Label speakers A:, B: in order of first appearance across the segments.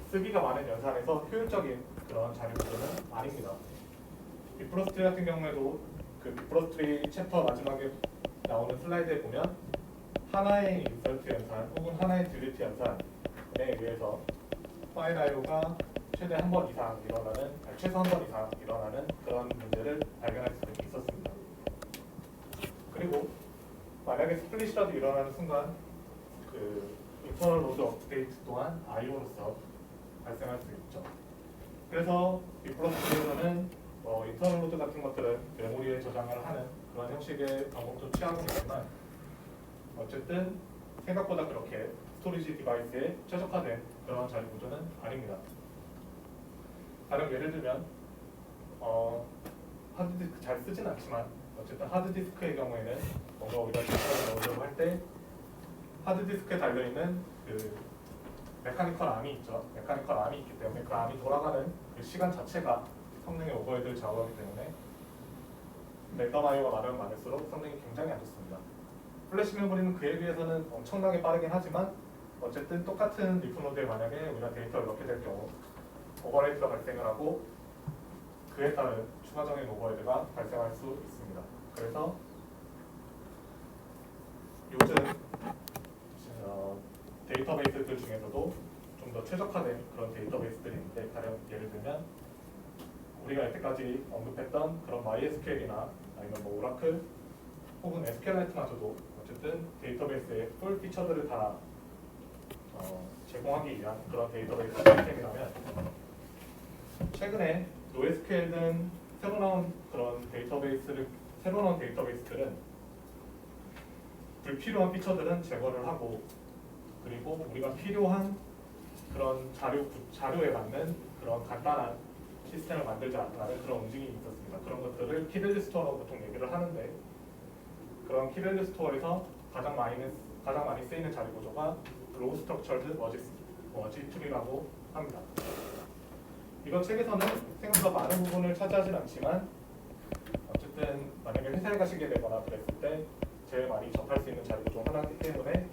A: 쓰기가 많은 연산에서 효율적인 그런 자료 구조는 아닙니다. 비프로스트리 같은 경우에도 그 비프로스트리 챕터 마지막에 나오는 슬라이드에 보면 하나의 인설트 연산 혹은 하나의 딜리트 연산에 의해서 파일 IO가 최대 한 번 이상 일어나는, 최소 한 번 이상 일어나는 그런 문제를 발견할 수 있었습니다. 그리고 만약에 스플릿이라도 일어나는 순간 그 인터널 로드 업데이트 또한 IO로서 발생할 수 있죠. 그래서 비프로스트리에서는 인터널 로드 같은 것들은 메모리에 저장을 하는 그런 형식의 방법도 취하고 있지만 어쨌든 생각보다 그렇게 스토리지 디바이스에 최적화된 그런 자료 구조는 아닙니다. 다른 예를 들면 하드디스크 잘 쓰진 않지만 어쨌든 하드디스크의 경우에는 뭔가 우리가 데이터를 넣으려고 할 때 하드디스크에 달려있는 그 메카니컬 암이 있죠. 메카니컬 암이 있기 때문에 그 암이 돌아가는 그 시간 자체가 성능의 오버헤드를 좌우하기 때문에 메가바이오가 많으면 많을수록 성능이 굉장히 안 좋습니다. 플래시 메모리는 그에 비해서는 엄청나게 빠르긴 하지만 어쨌든 똑같은 리프 노드에 만약에 우리가 데이터를 넣게 될 경우 오버헤드가 발생을 하고 그에 따른 추가적인 오버헤드가 발생할 수 있습니다. 그래서 요즘 데이터베이스들 중에서도 좀 더 최적화된 그런 데이터베이스들이 있는데, 가령 예를 들면 우리가 여태까지 언급했던 그런 MySQL이나 아니면 뭐 오라클 혹은 SQLite마저도 어쨌든 데이터베이스의 풀 피처들을 다 제공하기 위한 그런 데이터베이스 시스템이라면, 최근에 NoSQL 등 새로 나온 데이터베이스들은 불필요한 피처들은 제거를 하고, 그리고 우리가 필요한 그런 자료에 맞는 그런 간단한 시스템을 만들자라는 그런 움직임이 있었습니다. 그런 것들을 키밸류 스토어라고 보통 얘기를 하는데, 그런 키밸류 스토어에서 가장 많이 쓰이는 자료 구조가 로우 스트럭처드 워지 툴이라고 합니다. 이건 책에서는 생각보다 많은 부분을 차지하진 않지만 어쨌든 만약에 회사에 가시게 되거나 그랬을 때 제일 많이 접할 수 있는 자료 중 하나이기 때문에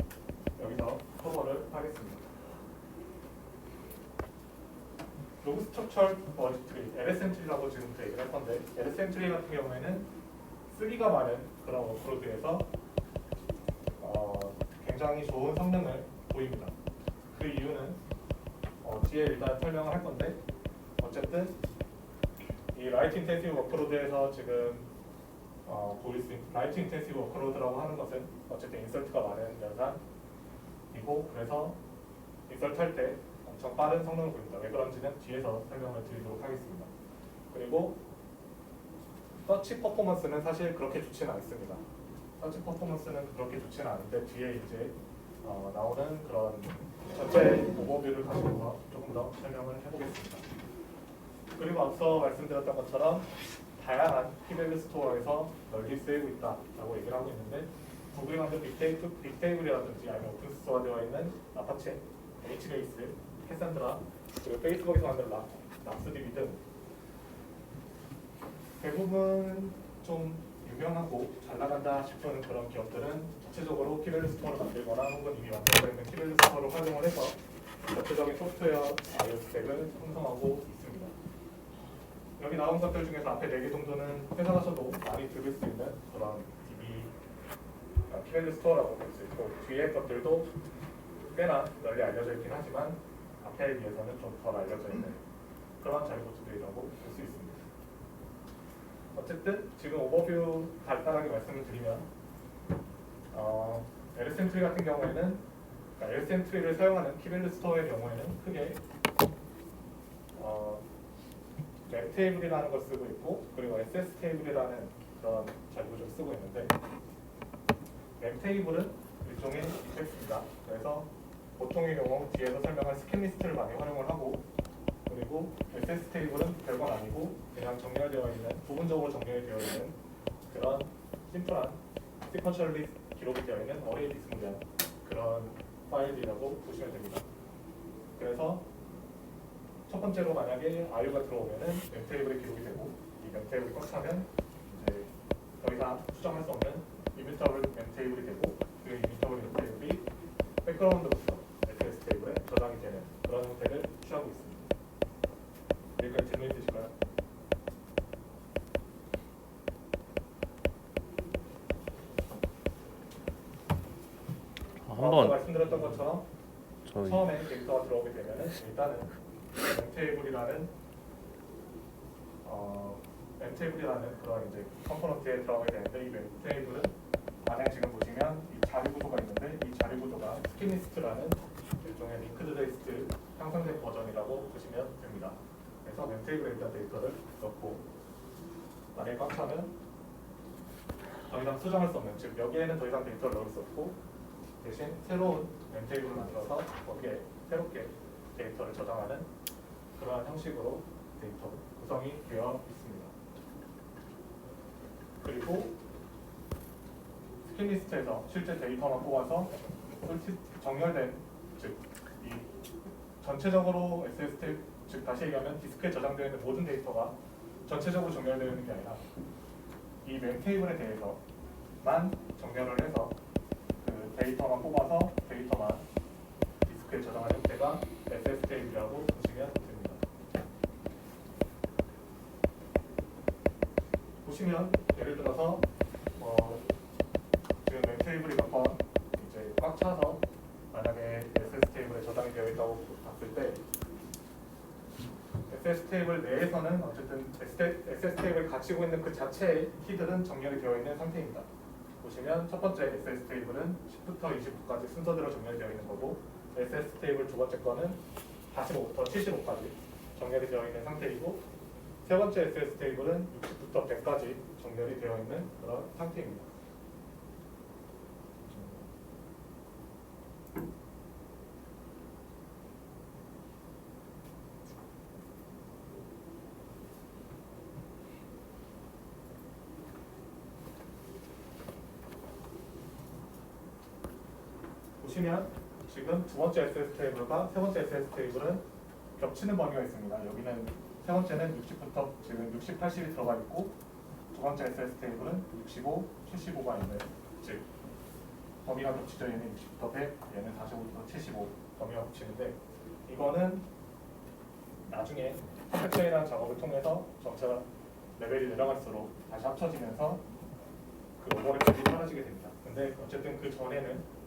A: 여기서 커버를 하겠습니다. 로그 스트럭처 워지 트리, LSM 트리라고 지금부터 얘기를 할 건데, LSM 트리 같은 경우에는 쓰기가 많은 그런 워크로드에서 굉장히 좋은 성능을 보입니다. 그 이유는 뒤에 일단 설명을 할 건데, 어쨌든 이 라이트 인텐시브 워크로드에서 지금 보일 수 있는 라이트 인텐시브 워크로드라고 하는 것은 어쨌든 인설트가 많은 연산이고, 그래서 인설트 할 때 엄청 빠른 성능을 보입니다. 왜 그런지는 뒤에서 설명을 드리도록 하겠습니다. 그리고 서치 퍼포먼스는 사실 그렇게 좋지는 않습니다. 서치 퍼포먼스는 그렇게 좋지는 않은데 뒤에 이제 나오는 그런 전체 오버뷰를 가지고서 조금 더 설명을 해보겠습니다. 그리고 앞서 말씀드렸던 것처럼 다양한 키밸류 스토어에서 널리 쓰이고 있다라고 얘기를 하고 있는데, 구글이 만든 빅테이블이라든지 아니면 오픈소스가 되어 있는 아파체, HBase, 캐산드라, 그리고 페이스북에서 만든 랍스DB 등 대부분 좀 유명하고 잘 나간다 싶은 그런 기업들은 전체적으로 키밸류 스토어를 만들거나 혹은 이미 만들어져 있는 키밸류 스토어를 활용을 해서 전체적인 소프트웨어 IO 스택을 형성하고 있습니다. 여기 나온 것들 중에서 앞에 4개 정도는 회사 가서도 많이 들을 수 있는 그런 DB 키밸류 스토어라고 볼 수 있고, 뒤에 것들도 꽤나 널리 알려져 있긴 하지만 앞에 비해서는 좀 덜 알려져 있는 그런 자료 구조들이라고 볼 수 있습니다. 어쨌든 지금 오버뷰 간단하게 말씀을 드리면 LSM 트리 같은 경우에는, 그러니까 LSM 트리를 사용하는 키밸류 스토어의 경우에는 크게 맵 테이블이라는 걸 쓰고 있고, 그리고 SS 테이블이라는 그런 자료 구조를 쓰고 있는데, 맵 테이블은 일종의 이펙트입니다. 그래서 보통의 경우 뒤에서 설명할 스캔 리스트를 많이 활용을 하고, 그리고 SS 테이블은 별건 아니고 그냥 정렬되어 있는, 부분적으로 정렬되어 있는 그런 심플한 시퀀셜리 기록이 되어 있는 어레이 비스무리한 그런 파일이라고 보시면 됩니다. 그래서 첫 번째로 만약에 IO가 들어오면은 웹 테이블에 기록이 되고, 이 웹 테이블이 꽉 차면 이제 더 이상 수정할 수 없는 이뮤터블 웹 테이블이 되고, 그 이뮤터블 웹 테이블이 백그라운드부터 SS 테이블에 저장이 되는 그런 그런 형태를 취하고 있습니다. 여기까지 질문 있으실까요? 아까
B: 한번
A: 말씀드렸던 것처럼
B: 저희
A: 처음에 데이터가 들어오게 되면은 일단은 엠테이블이라는 그런 이제 컴포넌트에 들어가게 되는데, 이 엠테이블은 만약 지금 보시면 이 자리 구조가 있는데, 이 자리 구조가 스키니스트라는 일종의 링크드 리스트 향상된 버전이라고 보시면 됩니다. 그래서 엠테이블에 일단 데이터를 넣고, 만약에 꽉 차면 더 이상 수정할 수 없는, 즉 여기에는 더 이상 데이터를 넣을 수 없고 대신 새로운 엠테이블을 만들어서 거기에 새롭게 데이터를 저장하는 그러한 형식으로 데이터 구성이 되어 있습니다. 그리고 스킨리스트에서 실제 데이터만 뽑아서 정렬된, 즉 이 전체적으로 SS 테이블, 즉 다시 얘기하면 디스크에 저장되어 있는 모든 데이터가 전체적으로 정렬되어 있는 게 아니라 이 멤 테이블에 대해서만 정렬을 해서 그 데이터만 뽑아서 데이터만 디스크에 저장한 형태가 SS 테이블이라고 보시면 됩니다. 보시면 예를 들어서 지금 멤 테이블이 몇 번 이제 꽉 차서 만약에 SS 테이블에 저장이 되어 있다고 봤을 때, SS 테이블 내에서는 어쨌든 SS 테이블을 가지고 있는 그 자체의 키들은 정렬이 되어 있는 상태입니다. 보시면 첫 번째 SS 테이블은 10부터 29까지 순서대로 정렬되어 있는 거고, SS 테이블 두 번째 거는 45부터 75까지 정렬이 되어 있는 상태이고, 세 번째 SS 테이블은 60부터 100까지 정렬이 되어 있는 그런 상태입니다. 보시면 지금 두 번째 SS 테이블과 세 번째 SS 테이블은 겹치는 범위가 있습니다. 여기는 세 번째는 60부터 지금 60, 80이 들어가 있고, 두 번째 SS 테이블은 65, 75가 있는, 즉 범위가 겹치죠. 얘는 60부터 100, 얘는 45부터 75 범위가 겹치는데, 이거는 나중에 컴팩션이라는 작업을 통해서 점차 레벨이 내려갈수록 다시 합쳐지면서 그 오버랩이 사라지게 됩니다. 근데 어쨌든 그 전에는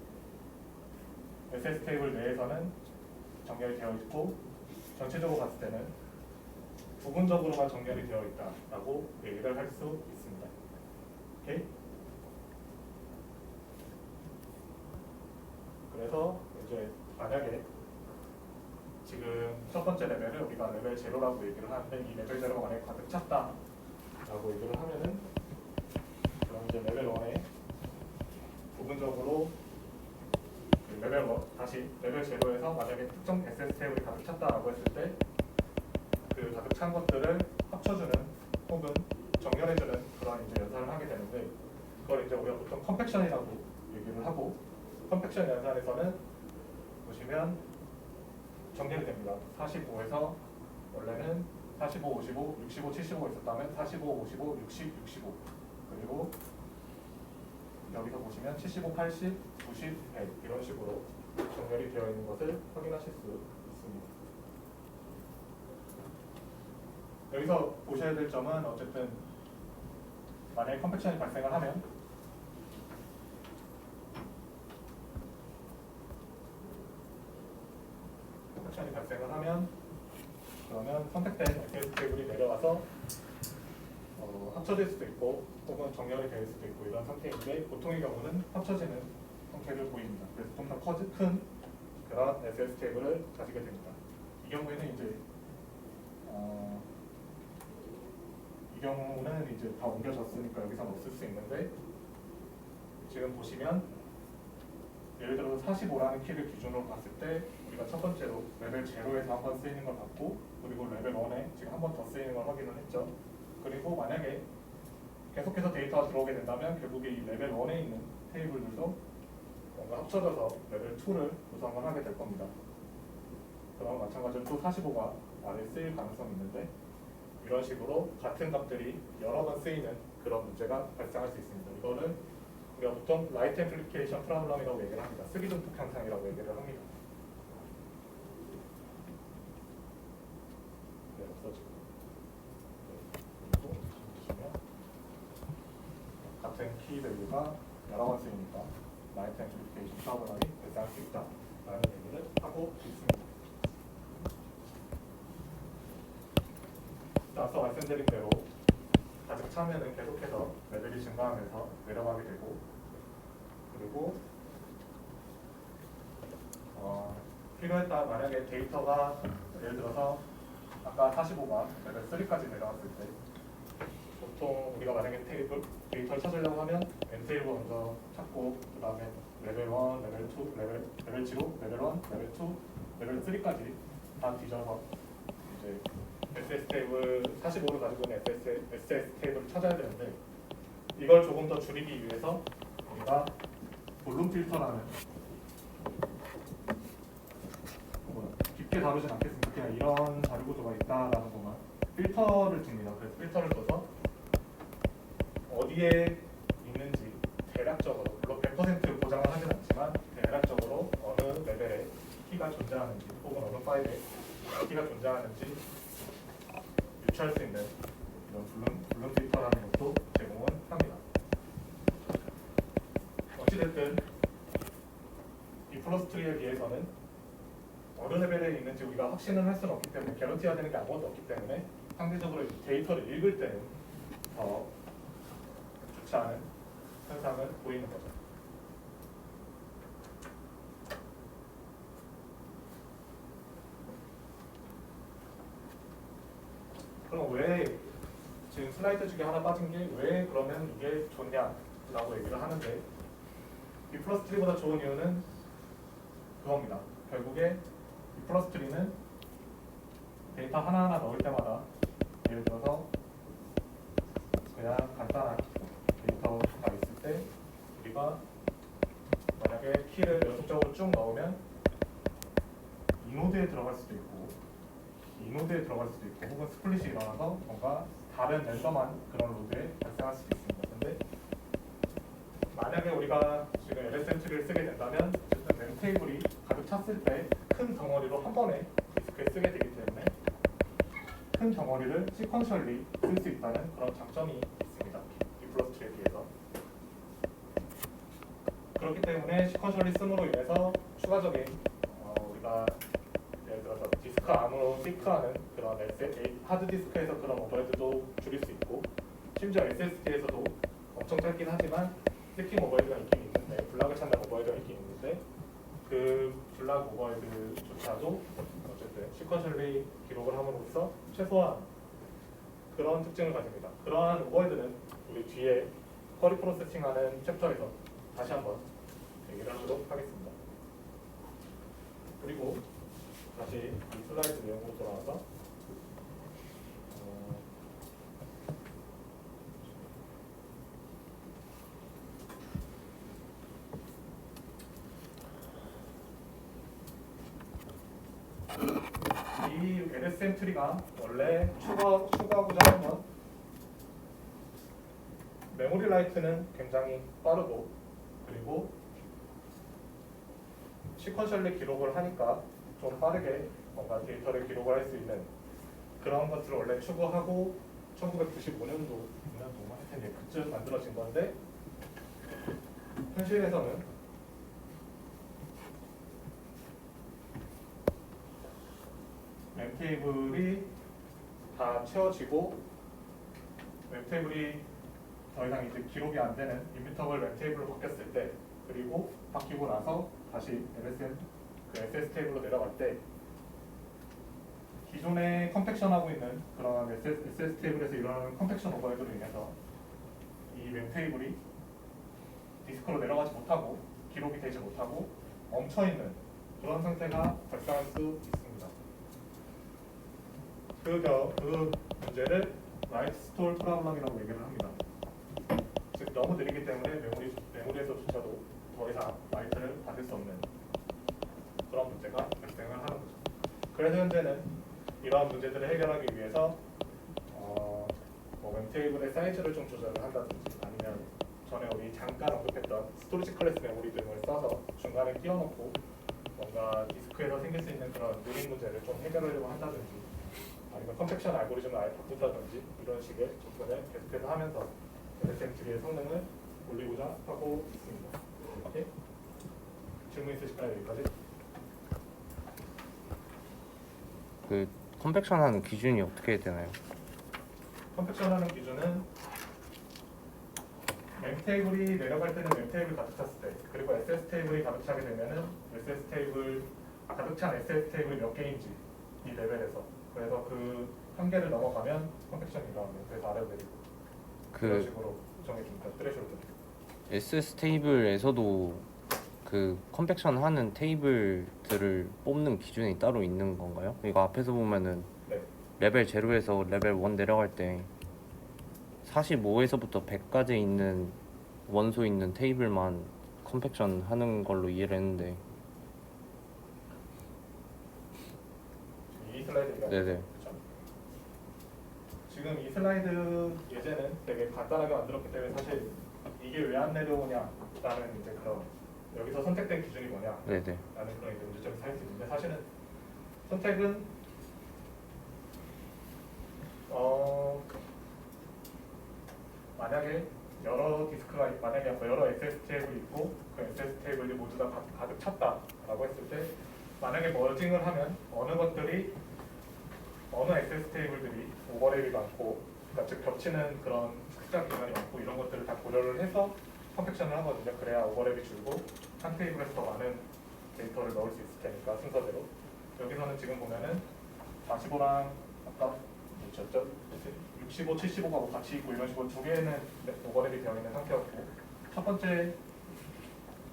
A: SS 테이블 내에서는 정렬이 되어 있고, 전체적으로 봤을 때는 부분적으로만 정렬이 되어 있다라고 얘기를 할 수 있습니다. 오케이? 그래서 이제 만약에 지금 첫 번째 레벨을 우리가 레벨 제로라고 얘기를 하는데, 이 레벨 제로가 만약에 가득 찼다라고 얘기를 하면은, 그럼 이제 레벨 1에 부분적으로 레벨 1, 다시 레벨 제로에서 만약에 특정 SS 테이블이 가득 찼다라고 했을 때, 그 가득 찬 것들을 합쳐주는 혹은 정렬해주는 그런 이제 연산을 하게 되는데, 그걸 이제 우리가 보통 컴팩션이라고 얘기를 하고, 컴팩션 연산에서는 보시면 정렬이 됩니다. 45에서 원래는 45, 55, 65, 75가 있었다면 45, 55, 60, 65, 그리고 여기서 보시면 75, 80, 90, 100 이런 식으로 정렬이 되어 있는 것을 확인하실 수 있습니다. 여기서 보셔야 될 점은 어쨌든 만약에 컴팩션이 발생을 하면 그러면 선택된 SS 테이블이 내려와서 합쳐질 수도 있고 혹은 정렬이 될 수도 있고 이런 상태인데, 보통의 경우는 합쳐지는 형태를 보입니다. 그래서 좀 더 큰 그런 SS 테이블을 가지게 됩니다. 이 경우에는 이제 다 옮겨졌으니까 여기서 없을 수 있는데, 지금 보시면 예를 들어서 45라는 키를 기준으로 봤을 때 우리가 첫 번째로 레벨 0에서 한 번 쓰이는 걸 봤고, 그리고 레벨 1에 지금 한 번 더 쓰이는 걸 확인을 했죠. 그리고 만약에 계속해서 데이터가 들어오게 된다면 결국에 이 레벨 1에 있는 테이블들도 뭔가 합쳐져서 레벨 2를 구성을 하게 될 겁니다. 그럼 마찬가지로 또 45가 아래에 쓰일 가능성이 있는데, 이런 식으로 같은 값들이 여러 번 쓰이는 그런 문제가 발생할 수 있습니다. 이거를 우리가 보통 라이트 앰플리케이션 프로블럼이라고 얘기를 합니다. 쓰기 중폭 현상이라고 얘기를 합니다. 같은 키 밸류가 여러 번 쓰이니까 라이트 앰플리피케이션 프로블럼이 발생할 수 있다라는 얘기를 하고 있습니다. 앞서 말씀드린 대로 가득 차면은 계속해서 레벨이 증가하면서 내려가게 되고, 그리고 필요에 따라 만약에 데이터가 예를 들어서 아까 45가 레벨 3까지 내려왔을 때 보통 우리가 만약에 데이터를 찾으려고 하면 엔테이블 먼저 찾고 그 다음에 레벨 1, 레벨 2, 레벨 0, 레벨 1, 레벨 2, 레벨 3까지 다 뒤져서 이제 SS 테이블 45를 가지고 있는 SS 테이블을 찾아야 되는데, 이걸 조금 더 줄이기 위해서 우리가 볼륨 필터라는, 깊게 다루진 않겠습니다. 그냥 이런 자료 구조가 있다라는 것만 필터를 줍니다. 그래서 필터를 줘서 어디에 있는지 대략적으로, 물론 100% 보장을 하진 않지만 대략적으로 어느 레벨에 키가 존재하는지 혹은 어느 파일에 키가 존재하는지 유추할 수 있는 이런 블룸 필터라는 것도 제공을 합니다. 어찌됐든 이 플러스트리에 비해서는 어느 레벨에 있는지 우리가 확신을 할 수는 없기 때문에, 개런티해야 되는 게 아무것도 없기 때문에 상대적으로 데이터를 읽을 때는 더 좋지 않은 현상을 보이는 거죠. 그럼 왜 지금 슬라이드 중에 하나 빠진 게 왜 그러면 이게 좋냐라고 얘기를 하는데, 이 플러스 트리보다 좋은 이유는 그겁니다. 결국에 이 플러스 트리는 데이터 하나하나 넣을 때마다 예를 들어서 그냥 간단한 데이터가 있을 때 우리가 만약에 키를 연속적으로 쭉 넣으면 이 노드에 들어갈 수도 있고 이 노드에 들어갈 수도 있고 혹은 스플릿이 일어나서 뭔가 다른 랜덤한 그런 로드에 발생할 수도 있습니다. 근데 만약에 우리가 지금 LSM 트리를 쓰게 된다면 어쨌든 램 테이블이 가득 찼을 때 큰 덩어리로 한 번에 디스크에 쓰게 되기 때문에 큰 덩어리를 시퀀셜리 쓸 수 있다는 그런 장점이 있습니다. 디플러스 트리에 비해서. 그렇기 때문에 시퀀셜리 씀으로 인해서 추가적인 우리가 예를 들어서 디스크 암으로 시크하는 그런 하드 디스크에서 그런 오버헤드도 줄일 수 있고, 심지어 SSD에서도 엄청 짧긴 하지만 스틱 오버헤드가 있긴 있는데, 블락을 찾는 오버헤드가 있긴 있는데, 그 블락 오버헤드조차도 어쨌든 시퀀셜리 기록을 함으로써 최소한 그런 특징을 가집니다. 그러한 오버헤드는 우리 뒤에 쿼리 프로세싱하는 챕터에서 다시 한번 얘기를 하도록 하겠습니다. 그리고 다시 이 슬라이드 내용으로 돌아와서 이 LSM 트리가 원래 추가하고자 하는 건, 메모리 라이트는 굉장히 빠르고 그리고 시퀀셜리 기록을 하니까 좀 빠르게 뭔가 데이터를 기록을 할 수 있는 그런 것들을 원래 추구하고 1995년도 하여튼 그쯤 만들어진 건데, 현실에서는 웹테이블이 다 채워지고 웹테이블이 더 이상 이제 기록이 안 되는 이뮤터블 웹테이블로 바뀌었을 때, 그리고 바뀌고 나서 다시 LSM 그 SS 테이블로 내려갈 때 기존에 컴팩션하고 있는 그런 SS 테이블에서 일어나는 컴팩션 오버헤드로 인해서 이 웹테이블이 디스크로 내려가지 못하고 기록이 되지 못하고 멈춰있는 그런 상태가 발생할 수 있습니다. 그 문제를 라이트 스톨 프로블럼이라고 얘기를 합니다. 즉 너무 느리기 때문에 메모리에서조차도 더 이상 라이트를 받을 수 없는 그런 문제가 발생을 하는 거죠. 그래서 현재는 이러한 문제들을 해결하기 위해서 웹테이블의 사이즈를 좀 조절을 한다든지, 아니면 전에 우리 잠깐 언급했던 스토리지 클래스 메모리 등을 써서 중간에 끼워놓고 뭔가 디스크에서 생길 수 있는 그런 느린 문제를 좀 해결하려고 한다든지, 아니면 컴팩션 알고리즘을 아예 바꾼다든지, 이런 식의 접근을 계속해서 하면서 LSM 트리의 성능을 올리고자 하고 있습니다. 오케이? 질문 있으실까요? 여기까지?
B: 그 컴팩션 하는 기준이 어떻게 되나요?
A: 컴팩션 하는 기준은 M 테이블이 내려갈 때는 M 테이블 가득 찼을 때, 그리고 SS 테이블이 가득 차게 되면은 SS 테이블 가득 찬 SS 테이블이 몇 개인지 이 레벨에서, 그래서 그 한계를 넘어가면 컴팩션이 일어납니다. 그래서 아래로 내리고 그런
B: 그
A: 식으로 정해줍니다. 트레시홀드.
B: SS 테이블에서도 그 컴팩션 하는 테이블들을 뽑는 기준이 따로 있는 건가요? 이거 앞에서 보면은
A: 네.
B: 레벨 0에서 레벨 1 내려갈 때 45에서부터 100까지 있는 원소 있는 테이블만 컴팩션 하는 걸로 이해를 했는데.
A: 이 슬라이드 얘기하는
B: 네네.
A: 거죠. 그렇죠? 지금 이 슬라이드 예제는 되게 간단하게 만들었기 때문에 사실 이게 왜 안 내려오냐라는 이제 그런, 여기서 선택된 기준이 뭐냐
B: 네네.
A: 라는 그런 이제 문제점이 생길 수 있는데, 사실은 선택은 만약에 여러 디스크가 만약에 여러 SS 테이블이 있고 그 SS 테이블이 모두 다 가득 찼다라고 했을 때, 만약에 머징을 하면 어느 SS 테이블들이 오버랩이 많고, 그러니까 즉 겹치는 그런 숫자 기간이 많고 이런 것들을 다 고려를 해서 컴팩션을 하거든요. 그래야 오버랩이 줄고 한 테이블에서 더 많은 데이터를 넣을 수 있을 테니까 순서대로. 여기서는 지금 보면은 45랑 아까 뭐였죠? 65, 75가 뭐 같이 있고 이런 식으로 두 개는 오버랩이 되어 있는 상태였고, 첫 번째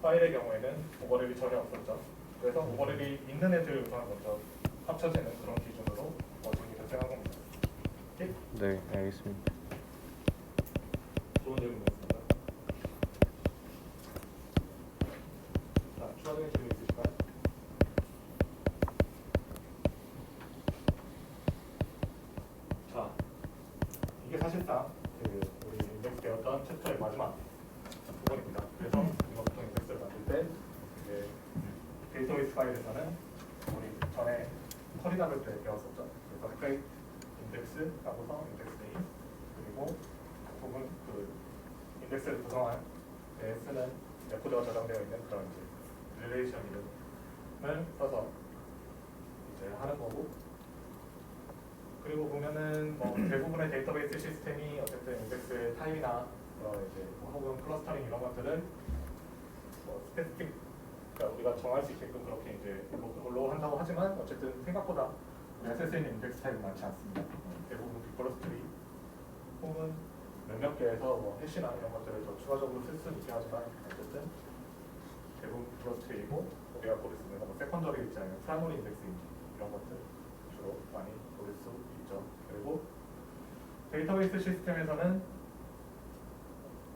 A: 파일의 경우에는 오버랩이 전혀 없었죠. 그래서 오버랩이 있는 애들 우선 먼저 합쳐지는 그런 기준으로 머징이 발생한 겁니다. 오케이?
B: 네, 알겠습니다.
A: 좋은 질문이었습니다. 자, 추가적인 질문 있으실까요? 자, 이게 사실상 그 우리 인덱스 배웠던 챕터의 마지막 부분입니다. 그래서 이거부터 인덱스를 만들 때 이제 데이터베이스 파일에서는 우리 전에 커리 잡을 때 배웠었죠. 그래서 create 인덱스 하고서 인덱스 네임, 그리고 부분 그 인덱스를 구성한 데 쓰는 레코드가 저장되어 있는 그런 이제 릴레이션 이름을 써서 이제 하는 거고, 그리고 보면은 뭐 대부분의 데이터베이스 시스템이 어쨌든 인덱스의 타입이나 이제 혹은 클러스터링 이런 것들을 뭐 스페시픽, 그러니까 우리가 정할 수 있게끔 그렇게 이제 로 한다고 하지만, 어쨌든 생각보다 우리가 쓸 수 있는 인덱스 타입이 많지 않습니다. 대부분 빅버스트리 혹은 몇몇 개에서 뭐 해시나 이런 것들을 더 추가적으로 쓸 수는 있긴 하지만, 어쨌든 대부분 빅버스트리이고, 우리가 고를 수 있는 뭐 세컨더리일지 아니면 프라이머리 인덱스인지 이런 것들 주로 많이 고를 수 있죠. 그리고 데이터베이스 시스템에서는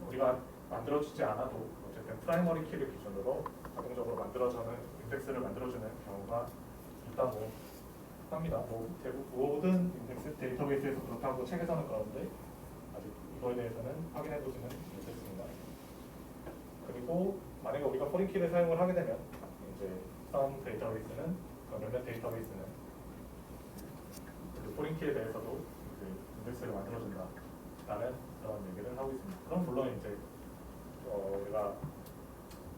A: 우리가 만들어주지 않아도 어쨌든 프라이머리 키를 기준으로 자동적으로 만들어주는 인덱스를 만들어주는 경우가 있다고 합니다. 뭐 대부분 모든 인덱스 데이터베이스에서 그렇다고 책에서는 그러는데 아직 이거에 대해서는 확인해보지는 못했습니다. 그리고 만약에 우리가 포린 키를 사용을 하게 되면 이제 some 데이터베이스는 몇몇 데이터베이스는 그 포린 키에 대해서도 그 인덱스를 만들어준다라는 그런 얘기를 하고 있습니다. 그럼 물론 이제 우리가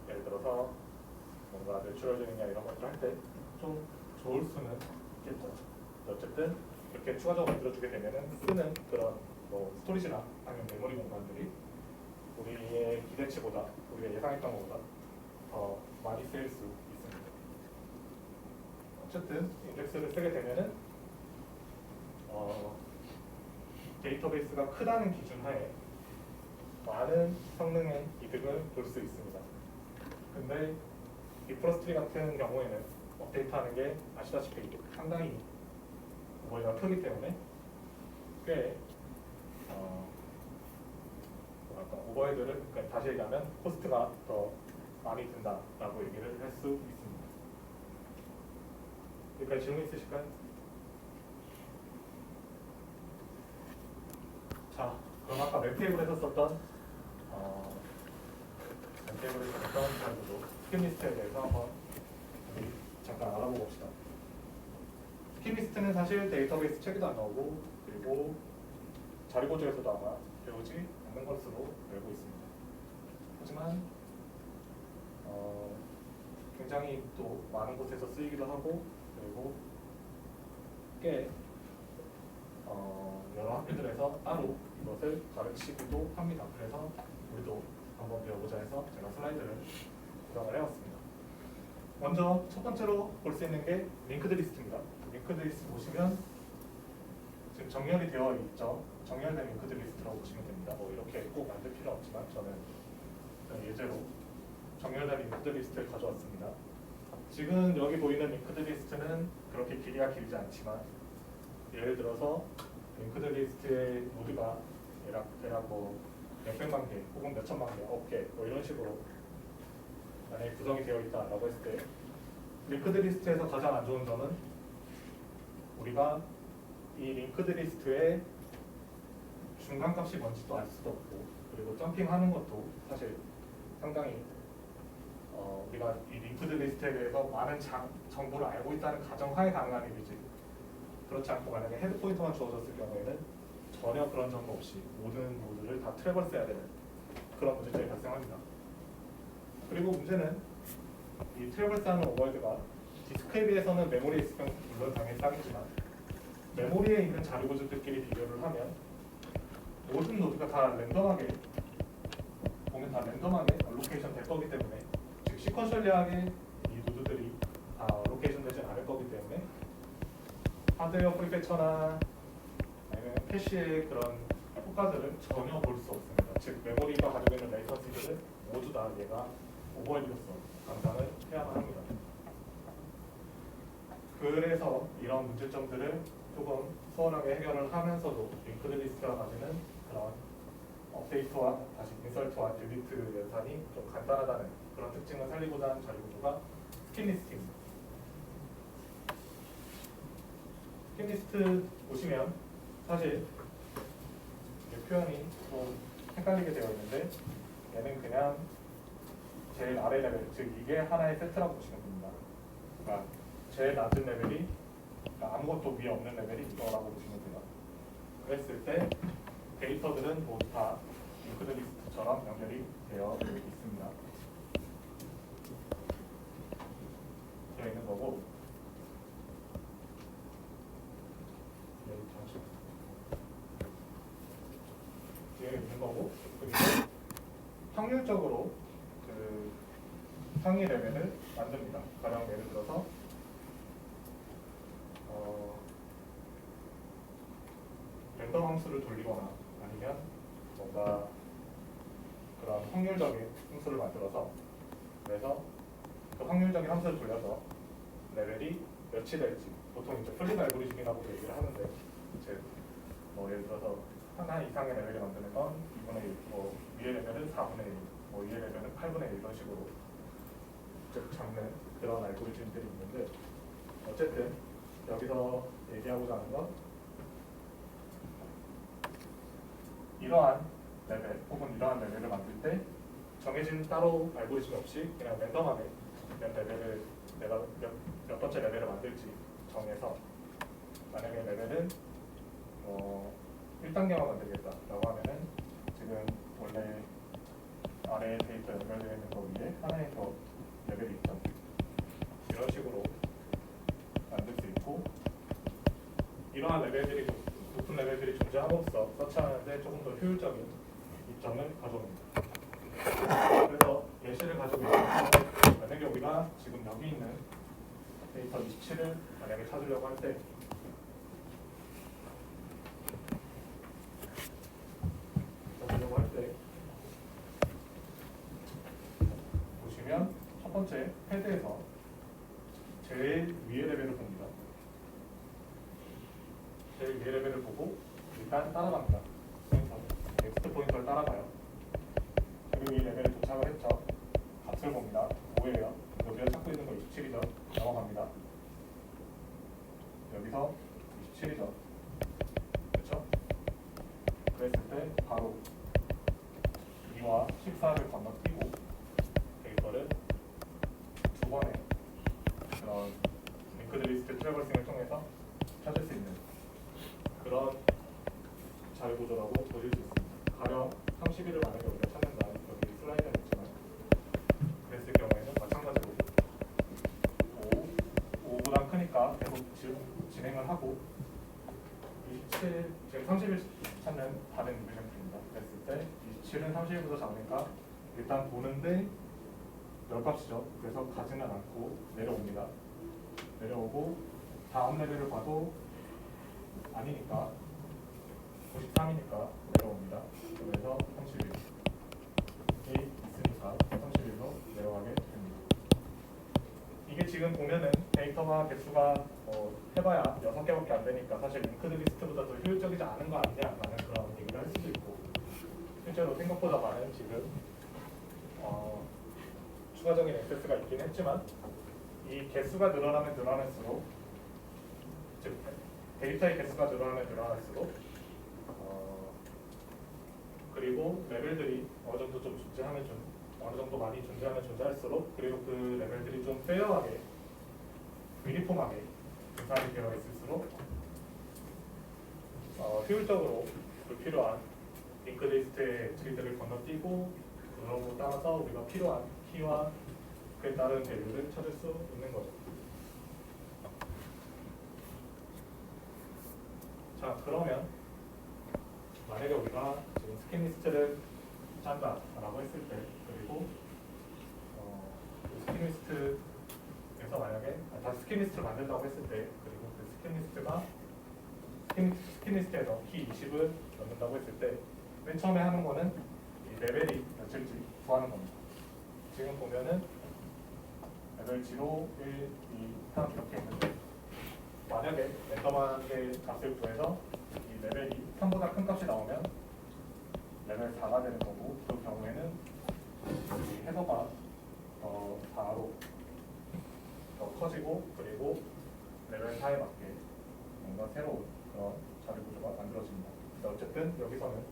A: 예를 들어서 뭔가 내추럴링이나 이런 것들 할 때 좀 좋을 수는 있겠죠. 어쨌든 이렇게 추가적으로 만들어주게 되면은 쓰는 그런 뭐 스토리지나 아니면 메모리 공간들이 우리의 기대치보다, 우리가 예상했던 것보다 더 많이 쓰일 수 있습니다. 어쨌든 인덱스를 쓰게 되면은 데이터베이스가 크다는 기준 하에 많은 성능의 이득을 볼 수 있습니다. 근데 빅버스트리 같은 경우에는 업데이트하는 게 아시다시피 상당히 오버헤드가 크기 때문에 꽤 오버헤드를, 그러니까 다시 얘기하면 코스트가 더 많이 든다라고 얘기를 할 수 있습니다. 여기까지 질문 있으실까요? 자, 그럼 아까 웹테이블에서 썼던 웹테이블에서 썼던 자료도 스킵리스트에 대해서 한번 잠깐 알아보고 봅시다. 스킵리스트는 사실 데이터베이스 책에도 안 나오고, 그리고 자료고지에서도 아마 배우지 않는 것으로 알고 있습니다. 하지만 굉장히 또 많은 곳에서 쓰이기도 하고 그리고 꽤 여러 학교들에서 따로 이것을 가르치기도 합니다. 그래서 우리도 한번 배워보자 해서 제가 슬라이드를 구성을 해왔습니다. 먼저 첫 번째로 볼 수 있는 게 링크드 리스트입니다. 링크드 리스트 보시면 지금 정렬이 되어 있죠. 정렬된 링크드 리스트라고 보시면 됩니다. 뭐 이렇게 꼭 만들 필요 없지만 저는 예제로 정렬된 링크드 리스트를 가져왔습니다. 지금 여기 보이는 링크드 리스트는 그렇게 길이가 길지 않지만 예를 들어서 링크드 리스트의 노드가 대략 뭐 몇백만 개 혹은 몇천만 개, 억 개 뭐 이런 식으로 만약에 구성이 되어 있다라고 했을 때 링크드 리스트에서 가장 안 좋은 점은 우리가 이 링크드 리스트의 중간값이 뭔지도 알 수도 없고 그리고 점핑하는 것도 사실 상당히 우리가 이 링크드 리스트에 대해서 많은 정보를 알고 있다는 가정하에 가능한 일이지 그렇지 않고 만약에 헤드 포인터만 주어졌을 경우에는 전혀 그런 정보 없이 모든 노드를 다 트래버스 해야 되는 그런 문제점이 발생합니다. 그리고 문제는 이 트래버스하는 오버헤드가 디스크에 비해서는 메모리에 있으면 물론 당연히 싸겠지만 메모리에 있는 자료 구조들끼리 비교를 하면 모든 노드가 다 랜덤하게 보면 다 랜덤하게 알로케이션 될 거기 때문에 즉 시퀀셜리하게 이 노드들이 다 알로케이션 되지 않을 거기 때문에 하드웨어 프리패처나 아니면 캐시의 그런 효과들을 전혀 볼 수 없습니다. 즉 메모리가 가지고 있는 레이턴시들은 모두 다 얘가 오버헤드로서 감당을 해야만 합니다. 그래서 이런 문제점들을 조금 수월하게 해결을 하면서도 링크드 리스트가 가지는 그런 업데이트와 다시 인설트와 딜리트 연산이 좀 간단하다는 그런 특징을 살리고자 하는 자료 구조가 스킨 리스트입니다. 스킨 리스트 보시면 사실 이 표현이 좀 헷갈리게 되어 있는데 얘는 그냥 제일 아래 레벨, 즉 이게 하나의 세트라고 보시면 됩니다. 그러니까 제일 낮은 레벨이 그러니까 아무것도 위에 없는 레벨이 이거라고 보시면 돼요. 그랬을 때 데이터들은 모두 다 링크드 리스트처럼 연결이 되어 있습니다. 되어 있는 거고 되어 있는 거고 그리고 확률적으로 그 상위 레벨을 만듭니다. 가령 예를 들어서 랜덤 함수를 돌리거나 아니면 뭔가 그런 확률적인 함수를 만들어서 그래서 그 확률적인 함수를 돌려서 레벨이 몇이 될지 보통 이제 플립 알고리즘이라고 얘기를 하는데 뭐 예를 들어서 하나 이상의 레벨을 만드는 건 2분의 1, 뭐 위의 레벨은 4분의 1, 뭐 위의 레벨은 8분의 1 이런 식으로 쭉 잡는 그런 알고리즘들이 있는데 어쨌든 여기서 얘기하고자 하는 건 이러한 레벨 혹은 이러한 레벨을 만들 때 정해진 따로 알고리즘 없이 그냥 랜덤하게 몇 레벨을 내가 몇 번째 레벨을 만들지 정해서 만약에 레벨은 1단계만 만들겠다라고 하면은 지금 원래 아래에 데이터 연결되어 있는 거 위에 하나의 더 레벨이 있죠. 이런 식으로 만들 수 있고 이러한 레벨들이 높은 레벨들이 존재함으로써 서치하는데 조금 더 효율적인 이점을 가져옵니다. 그래서 예시를 가지고 있는데 만약에 우리가 지금 여기 있는 데이터 27을 만약에 찾으려고 할 때 보시면 첫 번째 헤드에서 제일 위의 레벨을 봅니다. 제일 위의 레벨을 보고 일단 따라갑니다. 포인터, 넥스트 포인터를 따라가요. 그리고 이 레벨에 도착을 했죠. 값을 봅니다. 5예요. 우리가 찾고 있는 거 27이죠. 넘어갑니다. 여기서 27이죠. 그렇죠? 그랬을 때 바로 2와 14를 건너뛰고 데이터를 두 번의 그런 링크드 리스트 트래버싱을 통해서 찾을 수 있는 그런 자료 구조라고 보실 수 있습니다. 가령 31을 만약에 우리가 찾는다. 여기 슬라이드에 있지만 23이니까 계속 진행을 하고 27, 지금 30일 찾는 다른 이벤트입니다. 그랬을 때 27은 30일보다 작으니까 일단 보는데 멸값이죠. 그래서 가지는 않고 내려옵니다. 내려오고 다음 레벨을 봐도 아니니까 93이니까 내려옵니다. 그래서 31이 있으니까 31로 내려가게 됩니다. 이게 지금 보면은 데이터가 개수가 해봐야 6개밖에 안 되니까 사실 링크드 리스트보다 더 효율적이지 않은 거 아니냐라는 그런 얘기를 할 수도 있고, 실제로 생각보다 많은 지금 추가적인 액세스가 있긴 했지만 이 개수가 늘어나면 늘어날수록, 즉 데이터의 개수가 늘어나면 늘어날수록 그리고 레벨들이 어느 정도 좀 존재하면 어느 정도 많이 존재하면 존재할수록, 그리고 그 레벨들이 좀 페어하게 유니폼하게 분산이 되어 있을수록 효율적으로 불필요한 링크 리스트의 트리들을 건너뛰고 그로 따라서 우리가 필요한 키와 그에 따른 밸류를 찾을 수 있는 거죠. 자, 그러면 만약에 우리가 지금 스킨 리스트를 짠다라고 했을 때, 그리고 스킨 리스트에서 만약에 다시 스킨 리스트를 만든다고 했을 때, 그리고 그 스킨 리스트가 스킨 리스트에서 키 20을 넣는다고 했을 때, 맨 처음에 하는 거는 이 레벨이 몇일지 구하는 겁니다. 지금 보면은 레벨 0, 1, 2, 3 이렇게 있는데, 만약에 랜덤하게 값을 구해서 이 레벨이 3보다 큰 값이 나오면 레벨 4가 되는 거고, 그 경우에는 이 해서가 4로 더 커지고, 그리고 레벨 4에 맞게 뭔가 새로운 그런 자리 구조가 만들어집니다. 근데 어쨌든 여기서는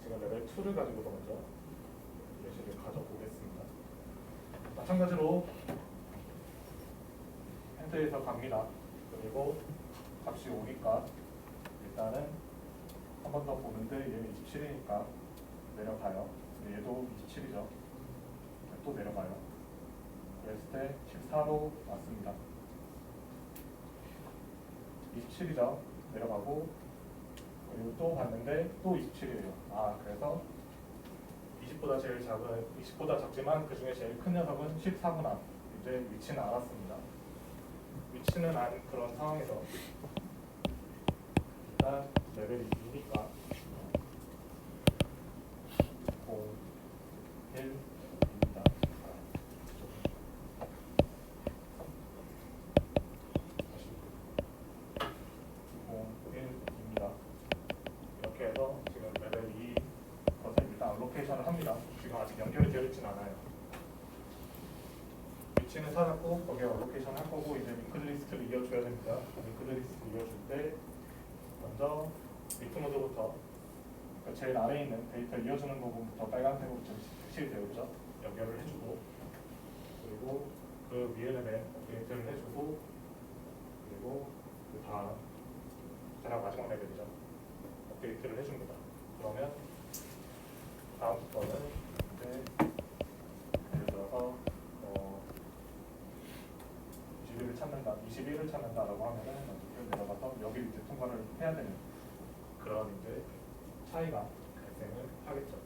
A: 지금 레벨 2를 가지고서 먼저 예시를 가져보겠습니다. 마찬가지로 핸드에서 갑니다. 그리고 값이 오니까 일단은 한 번 더 보는데 얘는 27이니까 내려가요. 얘도 27이죠. 또 내려가요. 그랬을 때 14로 왔습니다. 27이죠. 내려가고, 그리고 또 봤는데 또 27이에요. 그래서 20보다 작지만 그 중에 제일 큰 녀석은 14구나. 이제 위치는 알았습니다. 위치는 안 그런 상황에서 일단 레벨이 2니까 0, 1입니다. 0, 1입니다. 이렇게 해서 지금 레벨 2 것을 일단 알로케이션을 합니다. 지금 아직 연결이 되어 있진 않아요. 위치는 찾았고 거기에 알로케이션 할 거고, 이제 링크드 리스트를 이어줘야 됩니다. 링크드 리스트 이어줄 때 먼저 리트 모드부터, 그러니까 제일 아래에 있는 데이터 이어주는 부분부터 빨간색으로 색칠이 되어 있죠. 연결을 해주고, 그리고 그 위에는 업데이트를 해주고, 그리고 그 다음 가장 마지막 레벨이죠. 업데이트를 해줍니다. 그러면 다음부터는 이제 예를 들어서 21을 찾는다라고 하면은 어떻게 내려가서 여기 밑에 통과를 해야 되는 그런 이제 차이가 발생을 하겠죠.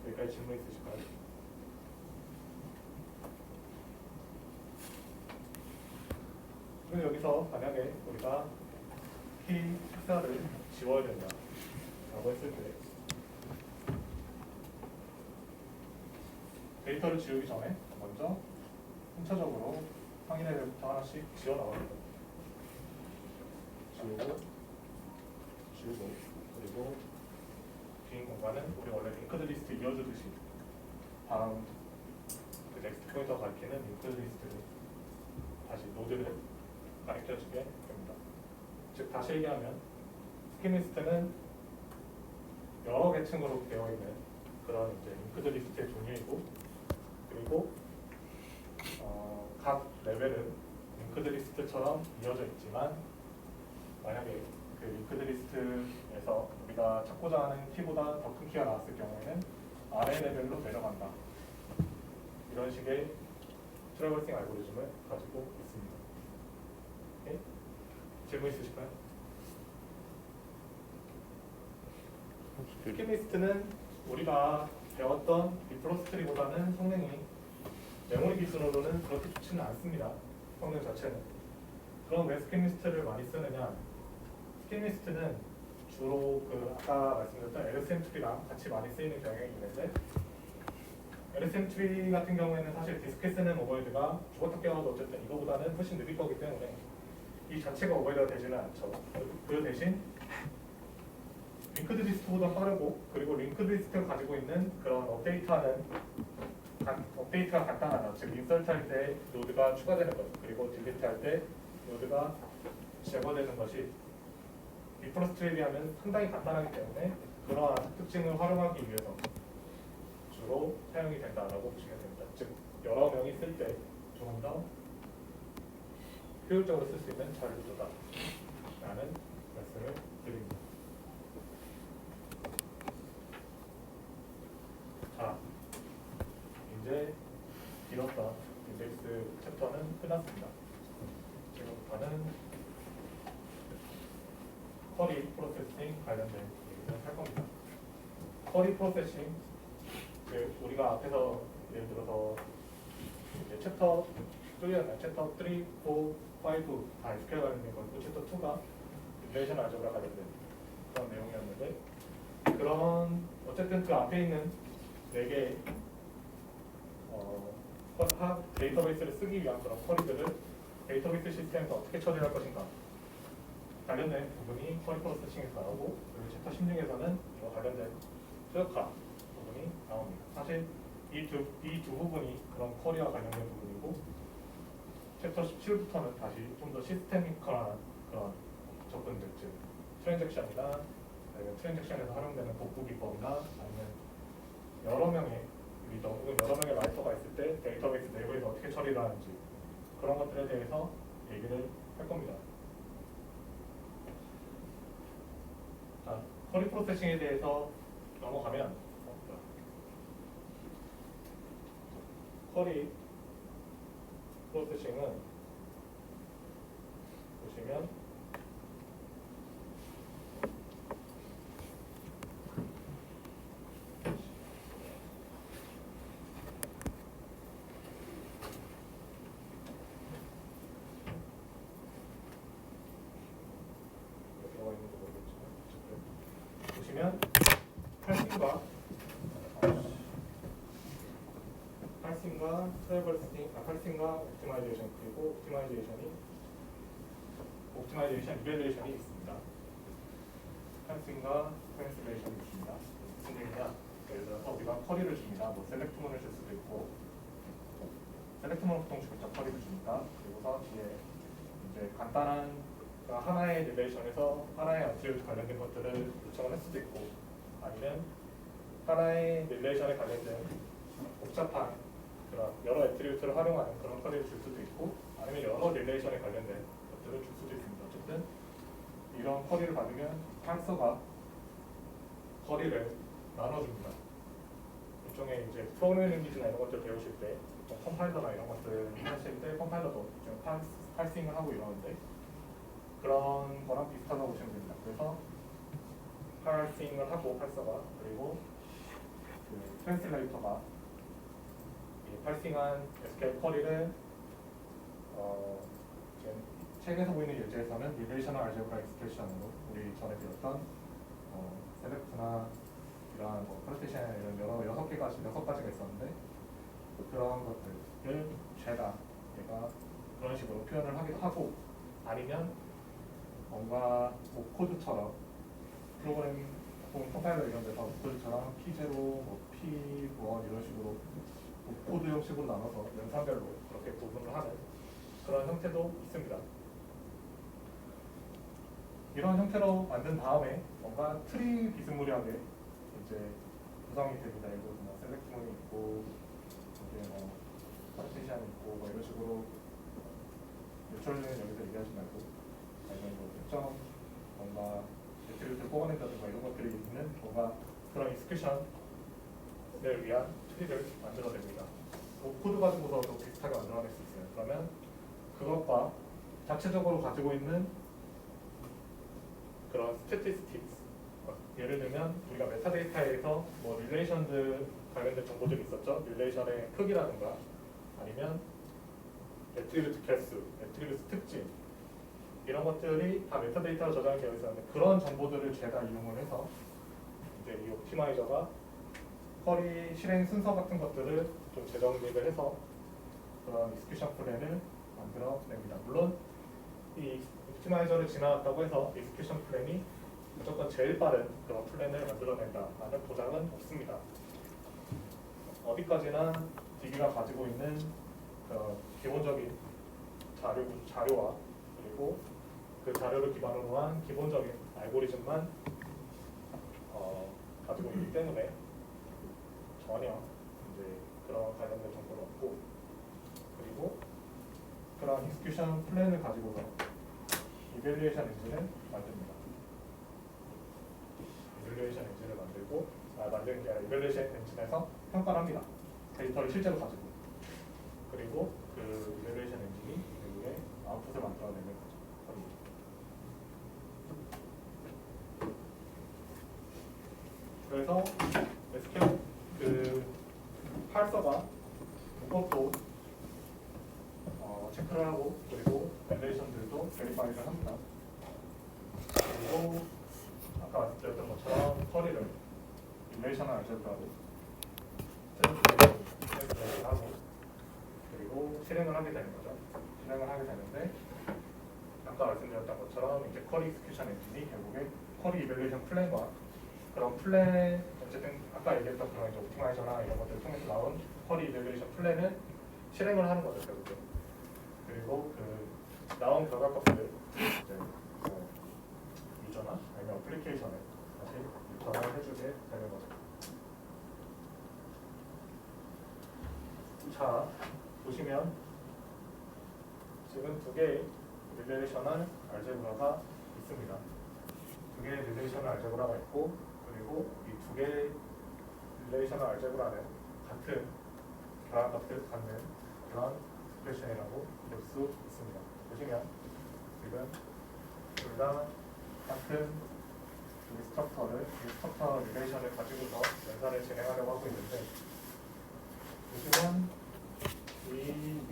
A: 여기까지 질문 있으실까요? 그리고 여기서 만약에 우리가 키 식사를 지워야 된다 라고 했을 때, 데이터를 지우기 전에 먼저 순차적으로 상위 레벨부터 하나씩 지워 나갑니다. 지우고, 그리고 빈 공간은 우리 원래 링크드 리스트 이어주듯이 다음 그 넥스트 포인터 가리키는 링크드 리스트를 다시 노드를 가리켜주게 됩니다. 즉 다시 얘기하면 스킨 리스트는 여러 계층으로 되어 있는 그런 이제 링크드 리스트의 종류이고, 그리고 각 레벨은 링크드 리스트처럼 이어져 있지만, 만약에 그 링크드 리스트에서 우리가 찾고자 하는 키보다 더 큰 키가 나왔을 경우에는 아래 레벨로 내려간다. 이런 식의 트래버싱 알고리즘을 가지고 있습니다. 오케이? 질문 있으실까요? 스키미스트는 우리가 배웠던 비프로스트리보다는 성능이 메모리 기준으로는 그렇게 좋지는 않습니다. 성능 자체는. 그럼 왜 스키미스트를 많이 쓰느냐? 스키미스트는 주로 그 아까 말씀드렸던 LSM 트리랑 같이 많이 쓰이는 경향이 있는데 LSM 트리 같은 경우에는 사실 디스켓스는 오버헤드가 죽었다 깨어나도 어쨌든 이거보다는 훨씬 느릴 거기 때문에 이 자체가 오버헤드가 되지는 않죠. 그 대신 링크드 리스트보다 빠르고 그리고 링크드 리스트가 가지고 있는 그런 업데이트가 간단하다. 즉 인서트 할 때 노드가 추가되는 것 그리고 딜리트 할 때 노드가 제거되는 것이 비프로스트에 비하면 상당히 간단하기 때문에 그러한 특징을 활용하기 위해서 주로 사용이 된다라고 보시면 됩니다. 즉 여러 명이 쓸 때 조금 더 효율적으로 쓸 수 있는 자료도다 라는 말씀을 드립니다. 자, 이제 길었던 인덱스 챕터는 끝났습니다. 지금부터는 쿼리 프로세싱 관련된 얘기를 할 겁니다. 쿼리 프로세싱, 우리가 앞에서 예를 들어서 이제 챕터 3였나요? 챕터 3, 4, 5 다 SQL 관련된 거고 챕터 2가 릴레이션 알제브라 관련된 그런 내용이었는데 그런 어쨌든 그 앞에 있는 4개의 데이터베이스를 쓰기 위한 그런 쿼리들을 데이터베이스 시스템에서 어떻게 처리할 것인가 관련된 부분이 쿼리 프로세싱에서 나오고 그리고 챕터 16에서는 이와 관련된 수역화 부분이 나옵니다. 사실 이 두 부분이 그런 쿼리와 관련된 부분이고 챕터 17부터는 다시 좀 더 시스테미컬한 그런 접근들 즉 트랜잭션이나 아니면 트랜잭션에서 활용되는 복구 기법이나 아니면 여러 명의 리더 혹은 여러 명의 라이터가 있을 때 데이터베이스 내부에서 어떻게 처리를 하는지 그런 것들에 대해서 얘기를 할 겁니다. 자, 쿼리 프로세싱에 대해서 넘어가면 쿼리 프로세싱은 보시면 들어가 있는지 모르겠지만 어쨌든 보시면 팔싱과 트래버싱, 팔싱과 옵티마이제이션 그리고 옵티마이제이션 이벨레이션이 있습니다. 팔싱과 트랜스레이션이 있습니다. 무슨 얘기냐? 예를 들어서 우리가 쿼리를 줍니다. 뭐 셀렉트문을 줄 수도 있고 셀렉트문 보통 직접 쿼리를 줍니다. 그리고서 뒤에 이제 간단한 하나의 릴레이션에서 하나의 어트리뷰트 관련된 것들을 요청을 할 수도 있고 아니면 하나의 릴레이션에 관련된 복잡한 그런 여러 애트리뷰트를 활용하는 그런 쿼리를 줄 수도 있고 아니면 여러 릴레이션에 관련된 것들을 줄 수도 있습니다. 어쨌든 이런 쿼리를 받으면 parser가 쿼리를 나눠줍니다. 일종의 이제 프로그래밍이나 이런 것들 배우실 때 컴파일러나 이런 것들 하실 때 컴파일러도 팔싱을 하고 이러는데 그런 거랑 비슷하다고 보시면 됩니다. 그래서 팔싱을 하고 parser가 그리고 그 트랜슬레이터가 팔싱한 SQL 쿼리를 지금 책에서 보이는 예제에서는 릴레이셔널 알제브라 익스프레션으로 우리 전에 배웠던 셀렉트나 이러한 프로테이션 이런 여러 6가지가 있었는데 그런 것들을 죄다 얘가 그런 식으로 표현을 하기도 하고 아니면 뭔가 코드처럼 프로그램 혹은 컴파일러 이런 데서 코드처럼 P0, P1 이런 식으로 코드 형식으로 나눠서 영상별로 그렇게 구분을 하는 그런 형태도 있습니다. 이런 형태로 만든 다음에 뭔가 트리 비스무리하게 이제 구성이 됩니다. 예를 들어서 뭐 셀렉트문이 있고 이제 뭐 파르티션이 있고 뭐 이런 식으로 뉴트럴링은 여기서 얘기하지 말고 아니면 뭐 특정 뭔가 애트리뷰트를 뽑아낸다든가 이런 것들이 있는 뭔가 그런 익스큐션을 위한 트리를 만들어냅니다. 코드 가지고서도 비슷하게 만들어낼 수 있어요. 그러면 그것과 자체적으로 가지고 있는 그런 스태티스틱스, 예를 들면 우리가 메타데이터에서 뭐 릴레이션들 관련된 정보들이 있었죠. 릴레이션의 크기라든가 아니면 애트리뷰트 개수, 애트리뷰트 특징 이런 것들이 다 메타데이터로 저장되어 있었는데 그런 정보들을 제가 이용을 해서 이제 이 옵티마이저가 쿼리 실행 순서 같은 것들을 좀 재정립을 해서 그런 익스큐션 플랜을 만들어냅니다. 물론 이 옵티마이저를 지나갔다고 해서 익스큐션 플랜이 무조건 제일 빠른 그런 플랜을 만들어낸다라는 보장은 없습니다. 어디까지나 DB가 가지고 있는 기본적인 자료와 그리고 그 자료를 기반으로 한 기본적인 알고리즘만 가지고 있기 때문에 전혀 이제 그런 관련된 정보는 없고, 그리고 그런 익스큐션 플랜을 가지고서 이밸류에이션 엔진을 만듭니다. 이밸류에이션 엔진을 만드는 게 아니라 이밸류에이션 엔진에서 평가를 합니다. 데이터를 실제로 가지고. 그리고 그 이밸류에이션 엔진이 결국에 아웃풋을 만들어내는 거죠. 그래서 SQL 그 parser가 그것도 체크를 하고 그리고 밸리데이션들도 베리파이를 합니다. 그리고 아까 말씀드렸던 것처럼 쿼리를 릴레이셔널 알제브라로 셀렉트를 하고 그리고 실행을 하게 되는 거죠. 실행을 하게 되는데 아까 말씀드렸던 것처럼 이제 쿼리 익스큐션 엔진이 결국에 쿼리 이밸루에이션 플랜과 그런 플랜 어쨌든 아까 얘기했던 그런 이제 옵티마이저나 이런 것들을 통해서 나온 쿼리 이밸루에이션 플랜을 실행을 하는 거죠. 결국에. 그리고 그 나온 결과값을 이제 유저나 아니면 어플리케이션에 다시 전환을 해주게 되는 거죠. 자, 보시면 지금 두 개의 릴레이셔널 알제브라가 있습니다. 두 개의 릴레이셔널 알제브라가 있고 그리고 이 두 개의 릴레이셔널 알제브라는 같은 결합값을 갖는 그런 익스프레션이라고 볼 수 있습니다. 보시면 지금 둘 다 같은 스트럭처 릴레이션을 가지고서 연산을 진행하려고 하고 있는데 보시면 이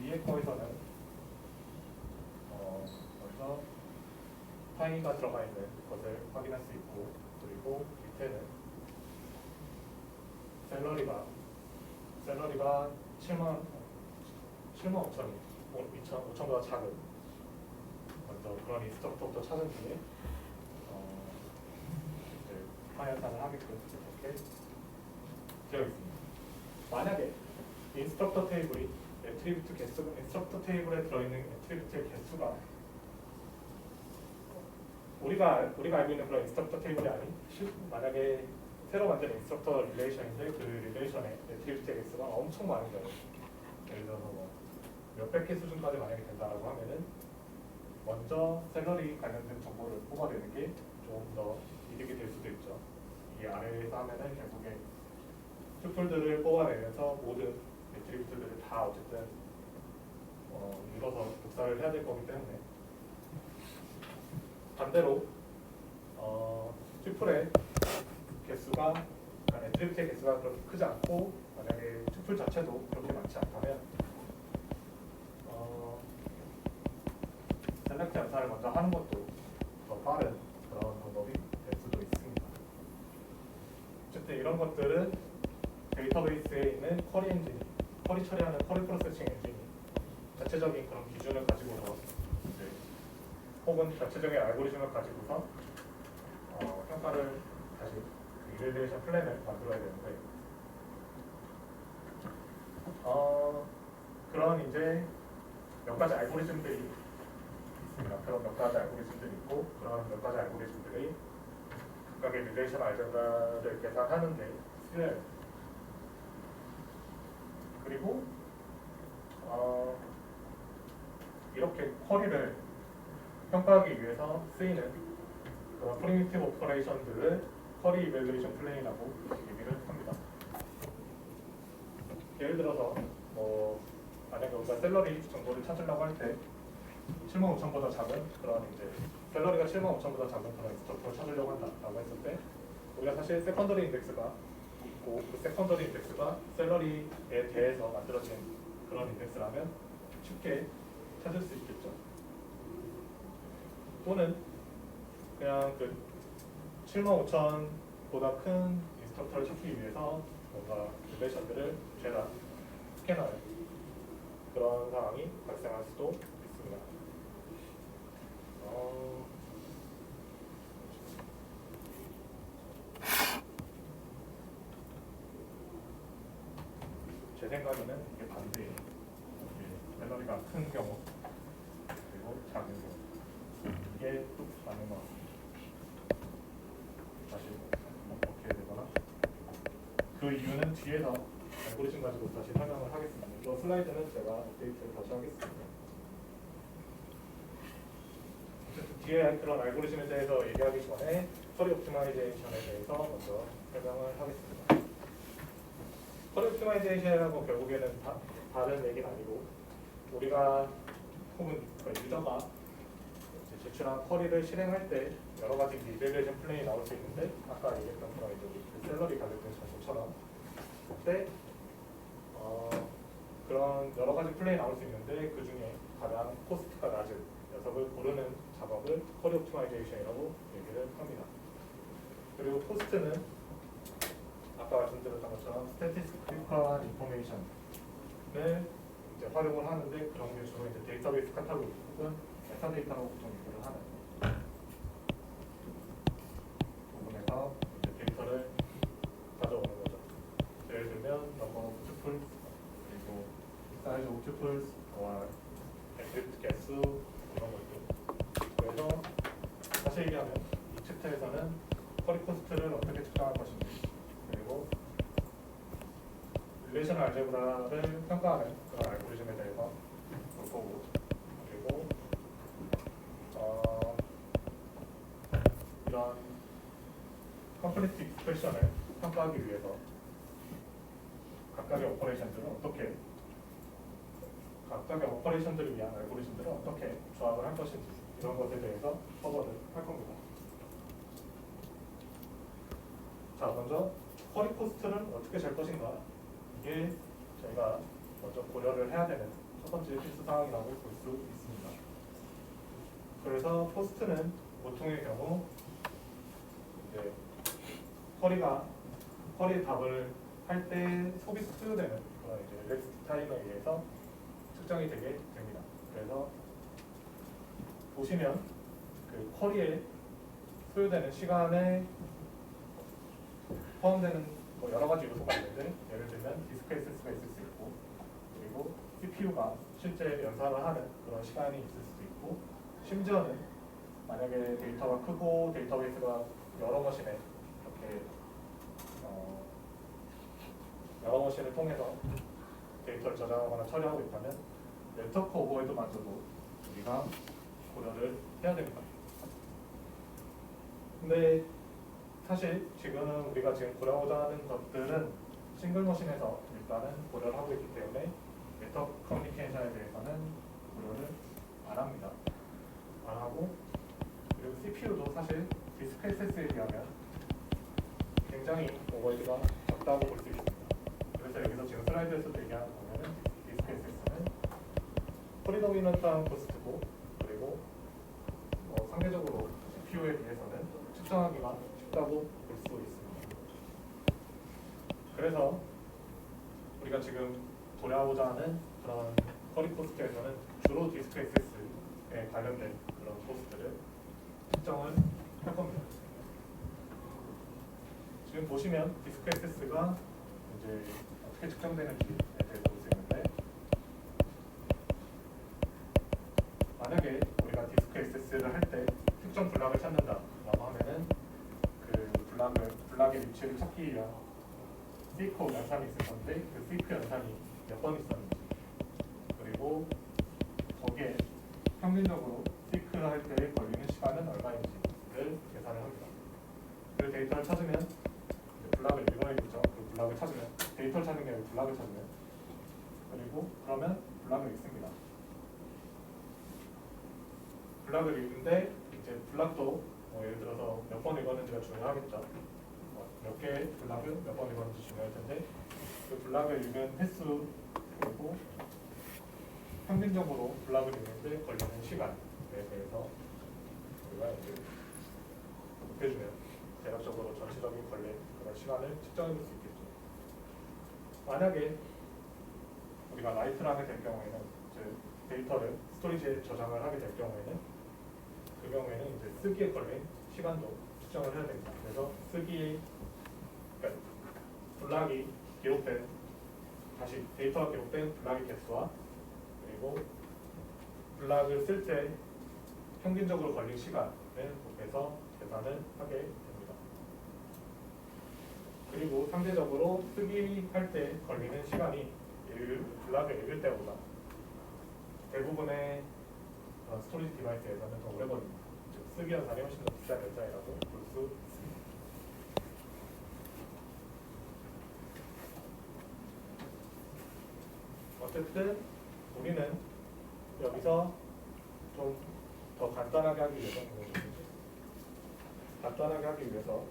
A: 위에 거에서는 먼저 타이가 들어가 있는 것을 확인할 수 있고 그리고 밑에는 샐러리가 7만 5천이 5천보다 작은 먼저 그런 인스트럭터부터 찾은 뒤에 이제 파이어산을 하게끔 이렇게 되어 있습니다. 만약에 인스트럭터 테이블이 애트리뷰트 개수가 인스트럭터 테이블에 들어있는 애트리뷰트의 개수가 우리가 알고 있는 그런 인스트럭터 테이블이 아닌 만약에 새로 만든 인스트럭터 릴레이션인데 그 릴레이션의 애트리뷰트의 개수가 엄청 많은 경우 예를 들어서 뭐 몇백 개 수준까지 만약에 된다라고 하면은 먼저 샐러리 관련된 정보를 뽑아내는 게 좀 더 이득이 될 수도 있죠. 이 아래에서 하면은 결국에 튜플들을 뽑아내면서 모든 애트리뷰트들을 다 어쨌든 읽어서 복사를 해야 될 거기 때문에 반대로 튜플의 개수가 애트리뷰트의 개수가 그렇게 크지 않고 만약에 튜플 자체도 그렇게 많지 않다면 셀렉트 연산을 먼저 하는 것도 더 빠른 그런 방법이 될 수도 있습니다. 어쨌든 이런 것들은 데이터베이스에 있는 쿼리 엔진이 쿼리 처리하는 쿼리 프로세싱 엔진이 자체적인 그런 기준을 가지고서 이제 혹은 자체적인 알고리즘을 가지고서 평가를 다시 이밸류에이션 플랜을 만들어야 되는데 그런 이제 몇 가지 알고리즘들이 있습니다. 그런 몇 가지 알고리즘들이 있고 그런 몇 가지 알고리즘들이 각각의 릴레이션 알제브라를 계산하는 데 쓰여요. 그리고 이렇게 쿼리를 평가하기 위해서 쓰이는 그런 프리미티브 오퍼레이션들을 쿼리 이밸루에이션 플랜이라고 얘기를 합니다. 예를 들어서 만약에 우리가 샐러리 정도를 찾으려고 할 때 75,000보다 작은 그런 이제 샐러리가 75,000보다 작은 그런 인스트럭터를 찾으려고 한다라고 했을 때 우리가 사실 세컨더리 인덱스가 있고 그 세컨더리 인덱스가 샐러리에 대해서 만들어진 그런 인덱스라면 쉽게 찾을 수 있겠죠. 또는 그냥 그 75,000보다 큰 인스트럭터를 찾기 위해서 뭔가 릴레이션들을 죄다 스캔하는 그런 상황이 발생할 수도 있습니다. 제 생각에는 이게 반대예요. 갤러리가 큰 경우 그리고 작은 경우 이게 또 맞는 것 같습니다. 다시 어떻게 되거나 그 이유는 뒤에서 알고리즘 가지고 다시 설명을 하겠습니다. 이거 슬라이드는 제가 업데이트를 다시 하겠습니다. 어쨌든 뒤에 그런 알고리즘에 대해서 얘기하기 전에 커리 옵티마이제이션에 대해서 먼저 설명을 하겠습니다. 커리 옵티마이제이션이라고 결국에는 다른 얘기는 아니고 우리가 혹은 유저가 제출한 쿼리를 실행할 때 여러 가지 리레이션 플레인이 나올 수 있는데 아까 얘기했던 그런 이제 그 샐러리 가격된 정도처럼 그때 그런 여러 가지 플레이 나올 수 있는데 그 중에 가장 코스트가 낮은 녀석을 고르는 작업을 쿼리 옵티마이제이션이라고 얘기를 합니다. 그리고 코스트는 아까 말씀드렸던 것처럼 스태티스티컬 인포메이션을 이제 활용을 하는데 그런 게 주로 이제 데이터베이스 카탈로그 혹은 메타데이터라고 보통 얘기를 하는 부분에서 이제 데이터를 가져오는 거죠. 예를 들면 number of tuples 그리고 size of tuples, encrypt 개수 이런 것들. 그래서 다시 얘기하면 이 챕터에서는 쿼리 코스트를 어떻게 측정할 것인지 그리고 릴레이셔널 알제브라를 평가하는 그런 알고리즘에 대해서 볼 거고 그리고 이런 컴플리트 익스프레션을 평가하기 위해서 각각의 오퍼레이션들을 위한 알고리즘들을 어떻게 조합을 할 것인지 이런 것에 대해서 커버를 할 겁니다. 자, 먼저 쿼리 코스트를 어떻게 잴 것인가 이게 저희가 먼저 고려를 해야 되는 첫 번째 필수 사항이라고 볼 수 있습니다. 그래서 코스트는 보통의 경우 이제 쿼리 답을 할 때 소요되는 그런 이제 elapsed 타임에 의해서 측정이 되게 됩니다. 그래서 보시면 그 쿼리에 소요되는 시간에 포함되는 여러 가지 요소가 있는데 예를 들면 디스크 액세스가 있을 수 있고 그리고 CPU가 실제 연산을 하는 그런 시간이 있을 수도 있고 심지어는 만약에 데이터가 크고 데이터베이스가 여러 머신에 이렇게 여러 머신을 통해서 데이터를 저장하거나 처리하고 있다면 네트워크 오버헤드마저도 우리가 고려를 해야 됩니다. 근데 사실 지금은 우리가 지금 고려하고자 하는 것들은 싱글 머신에서 일단은 고려를 하고 있기 때문에 네트워크 커뮤니케이션에 대해서는 고려를 안 합니다. 안 하고 그리고 CPU도 사실 디스크 액세스에 비하면 굉장히 오버헤드가 적다고 볼 수 있습니다. 그래서 여기서 지금 슬라이드에서도 얘기하는 거면은 디스크 액세스는 프리도미넌트한 코스트고 그리고 상대적으로 CPU에 비해서는 측정하기가 쉽다고 볼 수 있습니다. 그래서 우리가 지금 고려하고자 하는 그런 쿼리 코스트에서는 주로 디스크 액세스에 관련된 그런 코스트를 측정을 할 겁니다. 지금 보시면 디스크 액세스가 이제 어떻게 측정되는지에 대해서 볼 수 있는데 만약에 우리가 디스크 액세스를 할 때 특정 블락을 찾는다라고 하면은 그 블락의 위치를 찾기 위한 시크 연산이 있을 건데 그 시크 연산이 몇 번 있었는지 그리고 거기에 평균적으로 시크 할 때 걸리는 시간은 얼마인지를 계산을 합니다. 그 데이터를 찾으면 블락을 읽어내겠죠. 그 블락을 찾으면 데이터를 찾는 게 아니라 블락을 찾으면 그리고 그러면 블락을 읽습니다. 블락을 읽는데 이제 블락도 예를 들어서 몇 번 읽었는지가 중요하겠죠. 몇 개의 블락을 몇 번 읽었는지 중요할 텐데 그 블락을 읽은 횟수 그리고 평균적으로 블락을 읽는데 걸리는 시간에 대해서 우리가 이제 곱해주면 대략적으로 전체적인 걸린 그런 시간을 측정해 볼 수 있겠죠. 만약에 우리가 라이트를 하게 될 경우에는 즉 데이터를 스토리지에 저장을 하게 될 경우에는 그 경우에는 이제 쓰기에 걸린 시간도 측정을 해야 됩니다. 그래서 쓰기 그러니까 블락이 기록된 다시 데이터가 기록된 블락의 개수와 그리고 블락을 쓸 때 평균적으로 걸린 시간을 곱해서 계산을 하게 됩니다. 그리고 상대적으로 쓰기 할 때 걸리는 시간이 블락을 읽을 때보다 대부분의 스토리지 디바이스에서는 더 오래 걸립니다. 즉 쓰기 연산이 훨씬 더 비싼 연산이라고 볼 수 있습니다. 어쨌든 우리는 여기서 좀 더 간단하게 하기 위해서 간단하게 하기 위해서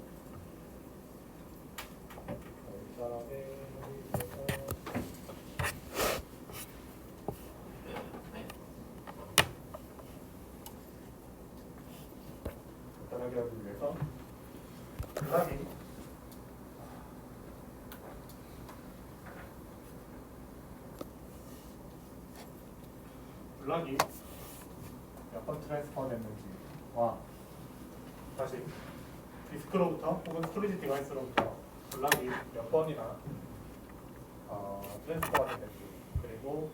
A: 블락이 몇 번 트랜스퍼 됐는지와 다시 디스크로부터 혹은 스토리지 디바이스로부터 블락이 몇 번이나 트랜스퍼가 됐는지 그리고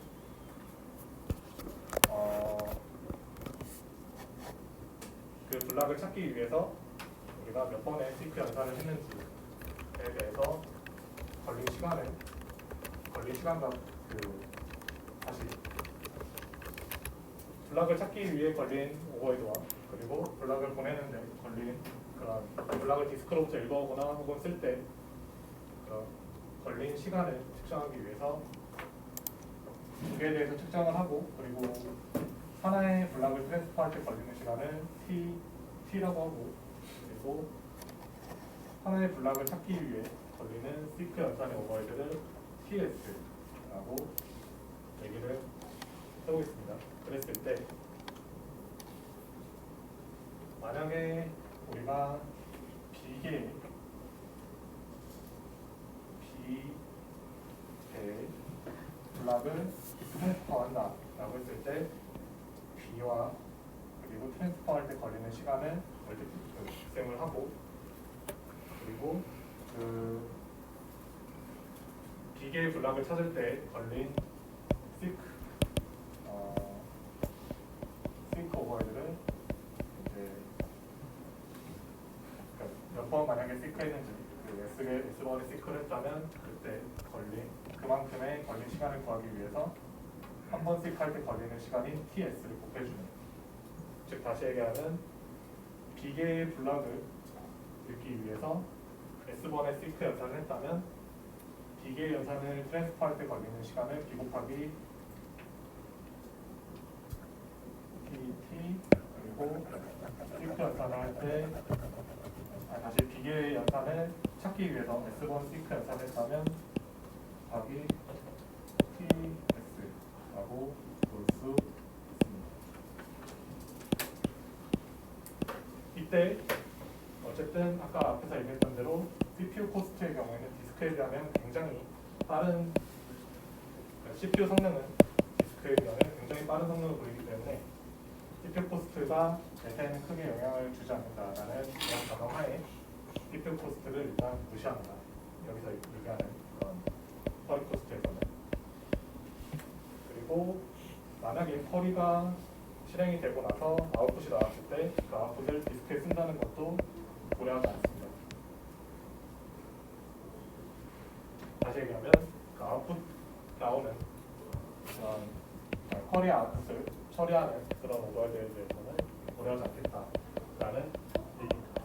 A: 그 블락을 찾기 위해서 우리가 몇 번의 시크 연산을 했는지에 대해서 걸린 시간과 다시 블락을 찾기 위해 걸린 오버헤드와 그리고 블락을 보내는데 걸린 그런 블락을 디스크로부터 읽어오거나 혹은 쓸 때 걸린 시간을 측정하기 위해서 두 개에 대해서 측정을 하고 그리고 하나의 블락을 트랜스퍼할 때 걸리는 시간을 T라고 하고 그리고 하나의 블락을 찾기 위해 걸리는 시크 연산의 오버헤드를 TS라고 얘기를 해보겠습니다. 그랬을 때 만약에 우리가 B의 블락을 트랜스퍼한다 라고 했을 때 B와 그리고 트랜스퍼할 때 걸리는 시간을 곱셈을 하고 그리고 그 B개의 블락을 찾을 때 걸린 시크 오버헤드를 이제 몇 번 만약에 시크 했는지 그 S번에 시크를 했다면 그때 그만큼의 걸린 시간을 구하기 위해서 한 번 시크 할 때 걸리는 시간인 TS를 곱해주는 즉 다시 얘기하면 B개의 블락을 읽기 위해서 S번의 시크 연산을 했다면 B개의 연산을 트랜스퍼할 때 걸리는 시간을 B 곱하기 PT 그리고 시크 연산을 할 때 다시 B개의 연산을 찾기 위해서 S번 시크 연산을 했다면 곱하기 TS라고 볼 수 있습니다. 이때 어쨌든 아까 앞에서 얘기했던 대로 CPU 코스트의 경우에는 디스크에 비하면 굉장히 빠른 CPU 성능은 디스크에 비하면 굉장히 빠른 성능을 보이기 때문에 CPU 코스트가 대세에는 크게 영향을 주지 않는다라는 그런 가정하에 CPU 코스트를 일단 무시합니다. 여기서 얘기하는 그런 쿼리 코스트에서는. 그리고 만약에 쿼리가 실행이 되고 나서 아웃풋이 나왔을 때 그 아웃풋을 디스크에 쓴다는 것도 고려하지 않습니다. 다시 얘기하면 그 아웃풋 나오는 그런 쿼리 아웃풋을 처리하는 그런 오버헤드에 대해서는 고려하지 않겠다라는 얘기입니다.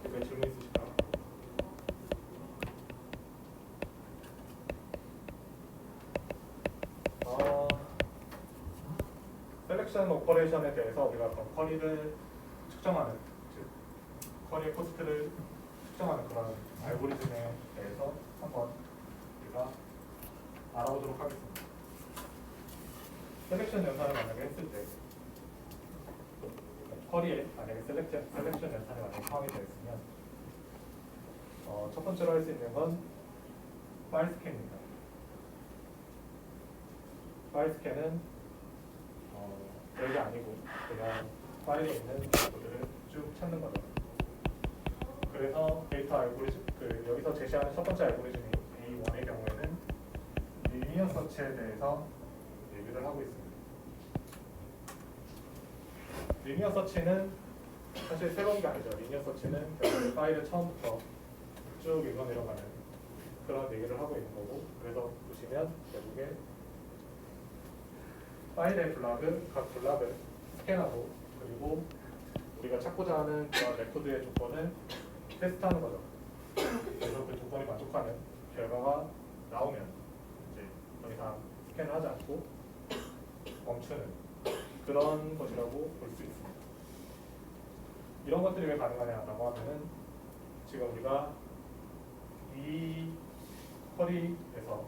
A: 그 질문 있으실까요? 셀렉션 오퍼레이션에 대해서 우리가 그런 쿼리를 측정하는, 즉 쿼리의 코스트를 측정하는 그런 알고리즘에 대해서 한번 우리가 알아보도록 하겠습니다. 셀렉션 연산을 만약에 했을 때 쿼리에 만약에 셀렉션 연산이 만약에 포함이 되어 있으면 첫 번째로 할 수 있는 건 파일 스캔입니다. 파일 스캔은 별게 아니고 그냥 파일에 있는 데이터들을 쭉 찾는 거죠. 그래서 데이터 알고리즘, 여기서 제시하는 첫 번째 알고리즘이 A1의 경우에는 리니어 서치에 대해서 얘기를 하고 있습니다. 리니어 서치는 사실 새로운 게 아니죠. 리니어 서치는 결국 파일을 처음부터 쭉 읽어 내려가는 그런 얘기를 하고 있는 거고, 그래서 보시면 결국에 파일의 각 블락을 스캔하고, 그리고 우리가 찾고자 하는 그런 레코드의 조건을 테스트하는 거죠. 그래서 그 조건이 만족하는 결과가 나오면 이제 더 이상 스캔을 하지 않고 멈추는 그런 것이라고 볼 수 있습니다. 이런 것들이 왜 가능하냐라고 하면은 지금 우리가 이 쿼리에서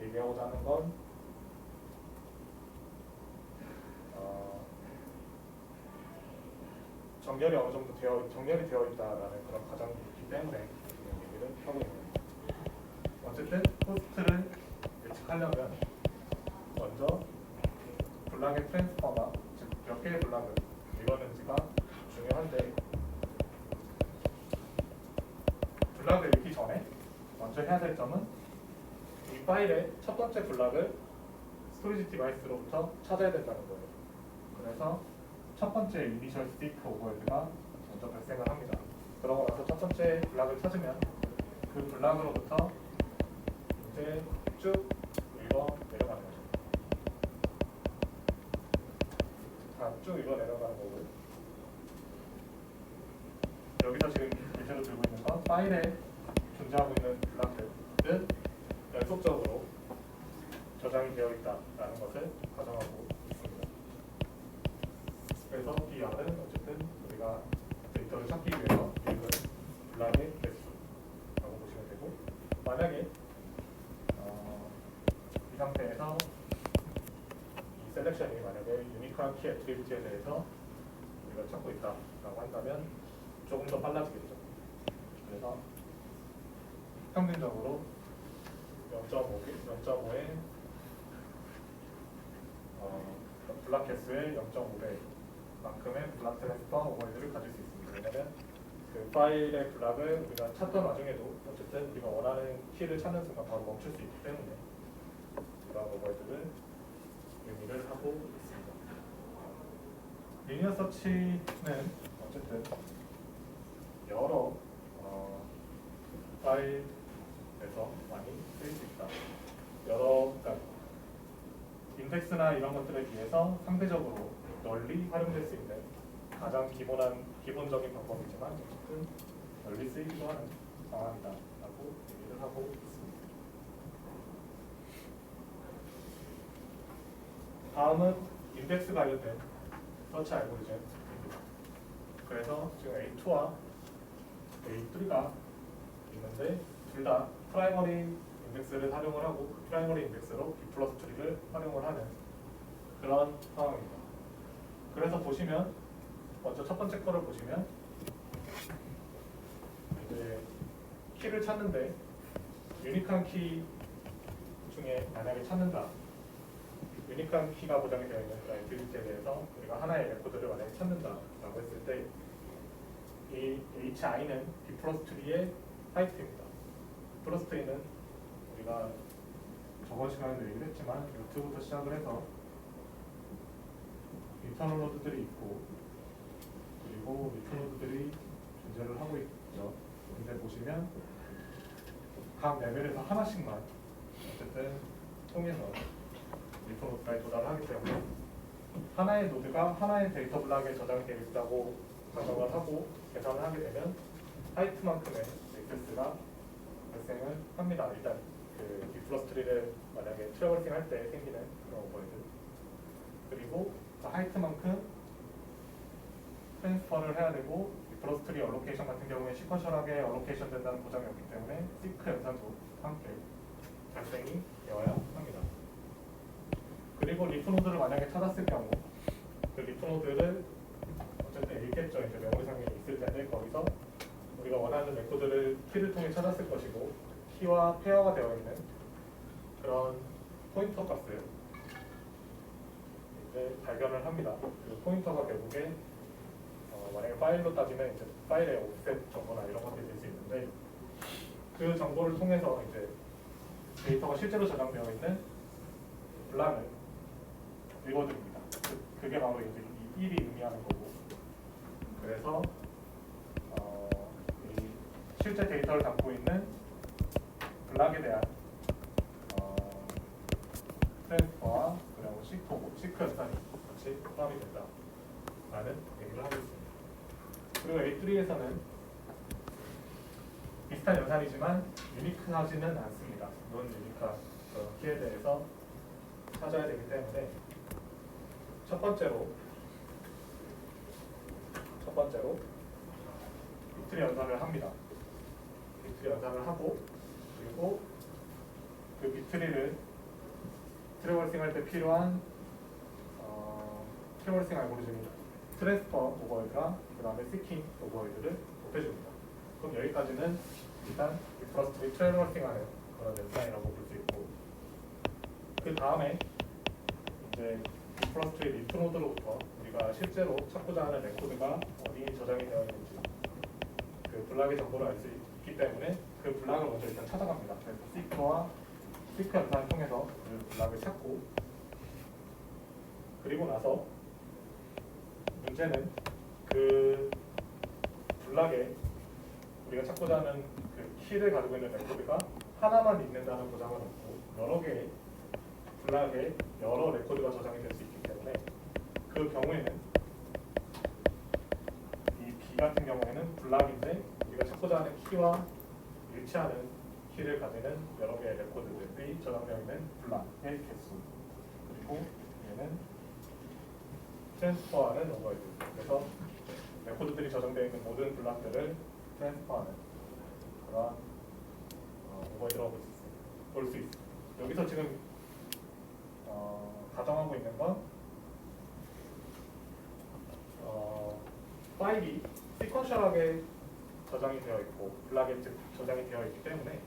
A: 얘기하고자 하는 건 정렬이 어느 정도 정렬이 되어 있다라는 그런 가정이 있기 때문에 지금 얘기를 하고 있는 겁니다. 어쨌든 코스트를 예측하려면 먼저 블락의 트랜스퍼가, 즉 몇 개의 블락을 읽었는지가 중요한데, 블락을 읽기 전에 먼저 해야 될 점은 이 파일의 첫 번째 블락을 스토리지 디바이스로부터 찾아야 된다는 거예요. 그래서 첫 번째 이니셜 스테이트 오버헤드가 먼저 발생을 합니다. 그러고 나서 첫 번째 블락을 찾으면 그 블락으로부터 이제 쭉 읽어 내려가는 거죠. 쭉 읽어 내려가는 거고요. 여기서 지금 예제로 들고 있는 건 파일에 존재하고 있는 블락들은 연속적으로 저장이 되어 있다라는 것을 가정하고 있습니다. 그래서 이 R은 어쨌든 우리가 데이터를 찾기 위해서 읽은 블락의 개수라고 보시면 되고, 만약에 이 상태에서 이 셀렉션이 만약에 유니크한 키 애트리뷰트에 대해서 우리가 찾고 있다라고 한다면 조금 더 빨라지겠죠. 그래서 평균적으로 0.5의 블락 개수의 0.5배만큼의 블락 트랜스퍼 오버헤드를 가질 수 있습니다. 왜냐하면 그 파일의 블락을 우리가 찾던 와중에도 어쨌든 우리가 원하는 키를 찾는 순간 바로 멈출 수 있기 때문에 블락 오버헤드를 의미를 하고 있습니다. 리니어 서치는 어쨌든 여러 파일에서 많이 쓰일 수 있다. 그러니까 인덱스나 이런 것들에 비해서 상대적으로 널리 활용될 수 있는 가장 기본적인 방법이지만 어쨌든 널리 쓰이기도 하는 방안이다라고 얘기를 하고 있습니다. 다음은 인덱스 관련된 서치 알고리즘입니다. 그래서 지금 A2와 A3가 있는데 둘 다 프라이머리 인덱스를 활용을 하고 그 프라이머리 인덱스로 B 플러스 트리를 활용을 하는 그런 상황입니다. 그래서 보시면 먼저 첫 번째 거를 보시면 이제 키를 찾는데 유니크한 키 중에 만약에 찾는다, 유니크한 키가 보장이 되어 있는 그 애트리뷰트에 대해서 우리가 하나의 레코드를 만약에 찾는다라고 했을 때 이 HI는 B 플러스 트리의 하이트입니다. B 플러스 트리는 우리가 저번 시간에도 얘기를 했지만 루트부터 시작을 해서 인터널 노드들이 있고 그리고 리프 노드들이 존재를 하고 있죠. 근데 보시면 각 레벨에서 하나씩만 어쨌든 통해서 리프 노드까지 도달을 하기 때문에 하나의 노드가 하나의 데이터 블락에 저장이 되어 있다고 가정을 하고 계산을 하게 되면 하이트만큼의 액세스가 발생을 합니다. 일단 그 B 플러스 트리를 만약에 트래버싱 할 때 생기는 그런 오버헤드. 그리고 그 하이트만큼 트랜스퍼를 해야 되고 브로스트리 얼로케이션 같은 경우에 시퀀셜하게 얼로케이션 된다는 보장이 없기 때문에 시크 연산도 함께 발생이 되어야 합니다. 그리고 리프노드를 만약에 찾았을 경우 그 리프노드를 어쨌든 읽겠죠. 이제 메모리상에 있을 텐데 거기서 우리가 원하는 레코드를 키를 통해 찾았을 것이고 키와 페어가 되어 있는 그런 포인터 값을 이제 발견을 합니다. 그 포인터가 결국에 만약에 파일로 따지면 이제 파일의 옵셋 정보나 이런 것들이 될 수 있는데 그 정보를 통해서 이제 데이터가 실제로 저장되어 있는 블락을 읽어줍니다. 그게 바로 이제 이 1이 의미하는 거고 그래서 이 실제 데이터를 담고 있는 블락에 대한 트랜스퍼와 그리고 시크 연산이 같이 포함이 된다라는 얘기를 하고 있습니다. 그리고 A3에서는 비슷한 연산이지만 유니크하지는 않습니다. 논 유니크한 키에 대해서 찾아야 되기 때문에 첫 번째로 비트리 연산을 합니다. 비트리 연산을 하고 그리고 그 비트리를 트래버싱 할 때 필요한 트래버싱 알고리즘이 트랜스퍼 오버헤드랑 그 다음에 시킹 오버헤드를 곱해줍니다. 그럼 여기까지는 일단 브로스트리 트래버싱하는 그런 연산이라고 볼 수 있고 그 다음에 이제 브로스트리 리프노드로부터 우리가 실제로 찾고자 하는 레코드가 어디에 저장이 되어 있는지 그 블락의 정보를 알 수 있기 때문에 그 블락을 먼저 일단 찾아갑니다. 그래서 시크 연산을 통해서 그 블락을 찾고 그리고 나서 문제는 그 블락에 우리가 찾고자 하는 그 키를 가지고 있는 레코드가 하나만 읽는다는 보장은 없고 여러 개의 블락에 여러 레코드가 저장이 될 수 있기 때문에 그 경우에는 이 B 같은 경우에는 블락인데 우리가 찾고자 하는 키와 일치하는 키를 가지는 여러 개의 레코드들이 저장되어 있는 블락의 개수 그리고 얘는 트랜스퍼하는 오버헤드 그래서 레코드들이 저장되어 있는 모든 블락들을 트랜스퍼하는 그런 오버헤드라고 볼 수 있습니다. 여기서 지금 가정하고 있는 건 파일이 시퀀셜하게 저장이 되어 있고 블락에 저장이 되어 있기 때문에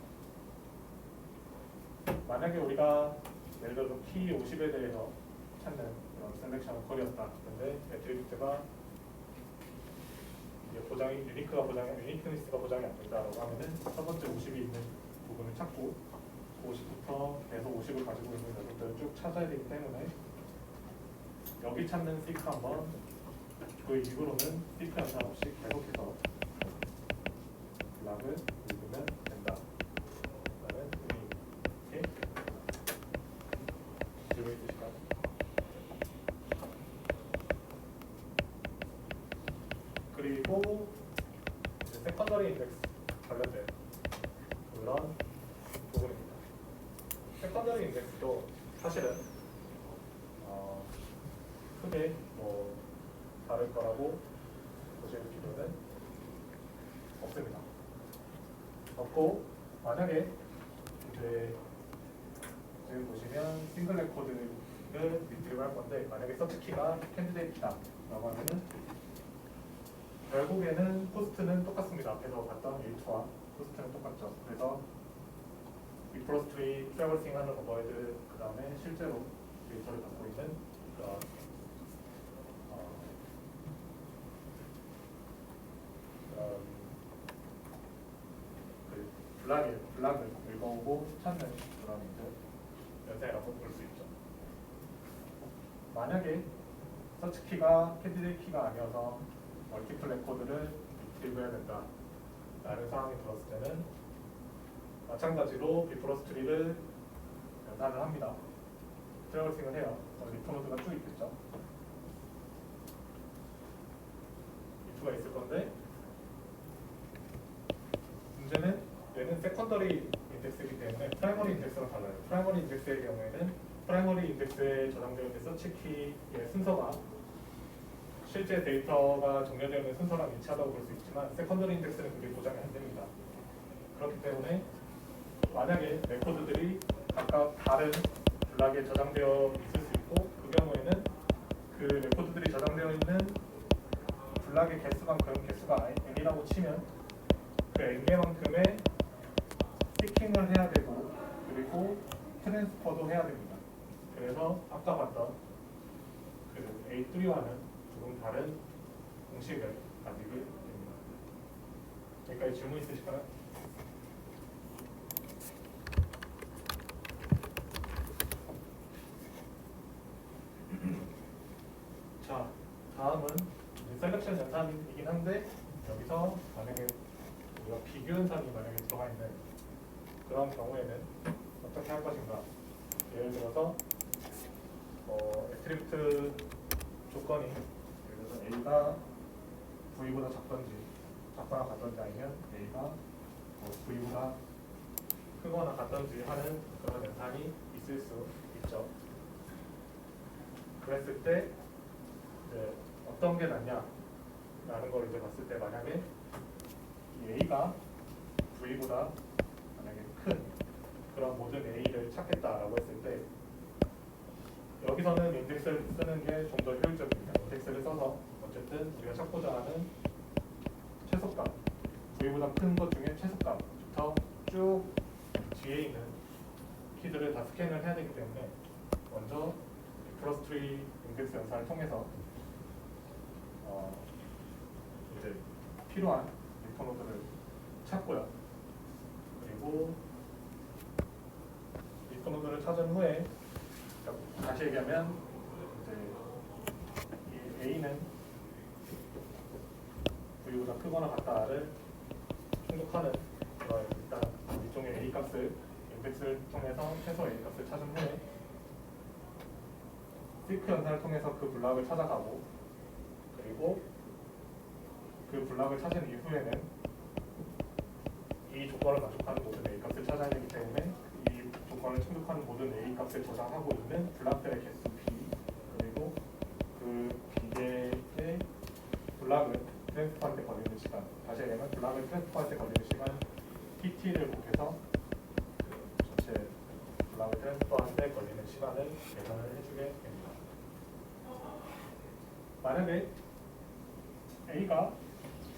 A: 만약에 우리가 예를 들어서 키 50에 대해서 찾는 그런 셀렉션 컬이었다. 근데 애트리뷰트가 유니크니스가 보장이 안 된다라고 하면은 첫 번째 50이 있는 부분을 찾고 50부터 계속 50을 가지고 있는 녀석들을 쭉 찾아야 되기 때문에 여기 찾는 시크 한번 그 이후로는 시크 연산 없이 계속해서 블락을 읽으면 된다. 라는 의미의 질문 있으실까요? 그리고 이제 세컨더리 인덱스 관련된 그런 부분입니다. 세컨더리 인덱스도 사실은 크게 뭐 다를 거라고 보실 필요는 없습니다. 없고 만약에 이제 지금 보시면 싱글 레코드를 리트리브 할 건데 만약에 서치 키가 캔디데이트 키다라고 하면은 결국에는 코스트는 똑같습니다. 앞에서 봤던 H2와 코스트는 똑같죠. 그래서 리프로스트리 트래버싱 하는 오버헤드 그 다음에 실제로 데이터를 갖고 있는 그런 그 블락을 읽어오고 찾는 그런 연산이라고 볼 수 있죠. 만약에 서치 키가 캔디데이트 키가 아니어서 멀티플 레코드를 리트리브 해야 된다 라는 상황이 들었을 때는 마찬가지로 비프로스트리를 연산을 합니다. 트래버싱을 해요. 리프노드가 쭉 있겠죠. 리프가 있을 건데 문제는 얘는 세컨더리 인덱스이기 때문에 프라이머리 인덱스랑 달라요. 프라이머리 인덱스의 경우에는 프라이머리 인덱스에 저장되어 있는 서치키의 순서가 실제 데이터가 정렬되어 있는 순서랑 일치하다고 볼 수 있지만 세컨더리 인덱스는 그게 보장이 안 됩니다. 그렇기 때문에 만약에 레코드들이 각각 다른 블락에 저장되어 있을 수 있고 그 경우에는 그 레코드들이 저장되어 있는 블락의 개수만큼 개수가 n이라고 치면 그 n개만큼의 시킹을 해야 되고 그리고 트랜스퍼도 해야 됩니다. 그래서 아까 봤던 그 A3와는 조금 다른 공식을 가지게 됩니다. 여기까지 질문 있으실까요? 자, 다음은 셀렉션 연산이긴 한데 여기서 만약에 우리가 비교 연산이 만약에 들어가 있는 그런 경우에는 어떻게 할 것인가? 예를 들어서 애트리뷰트 조건이 예를 들어서 A가 V보다 작거나 같던지 아니면 A가 V보다 크거나 같던지 하는 그런 연산이 있을 수 있죠. 그랬을 때 이제 어떤 게 낫냐라는 걸 이제 봤을 때 만약에 이 A가 V보다 만약에 큰 그런 모든 A를 찾겠다라고 했을 때 여기서는 인덱스를 쓰는 게 좀 더 효율적입니다. 인덱스를 써서 어쨌든 우리가 찾고자 하는 최소값 V보다 큰 것 중에 최소값부터 쭉 뒤에 있는 키들을 다 스캔을 해야 되기 때문에 먼저 플러스 트리 인덱스 연산을 통해서 이제 필요한 리터노드를 찾고요. 그리고 리터노드를 찾은 후에 다시 얘기하면 이제 이 A는 V보다 크거나 같다를 충족하는 그런 일단 일종의 A 값을 인덱스를 통해서 최소 A 값을 찾은 후에 시크 연산을 통해서 그 블락을 찾아가고 그리고 그 블락을 찾은 이후에는 이 조건을 만족하는 모든 A 값을 찾아야 되기 때문에 이 조건을 충족하는 모든 A 값을 저장하고 있는 블락들의 개수 B 그리고 그 B개의 블락을 트랜스퍼할 때 걸리는 시간 다시 얘기하면 블락을 트랜스퍼할 때 걸리는 시간 TT를 곱해서 그 전체 블락을 트랜스퍼할 때 걸리는 시간을 계산을 해주게 됩니다. 만약에 A가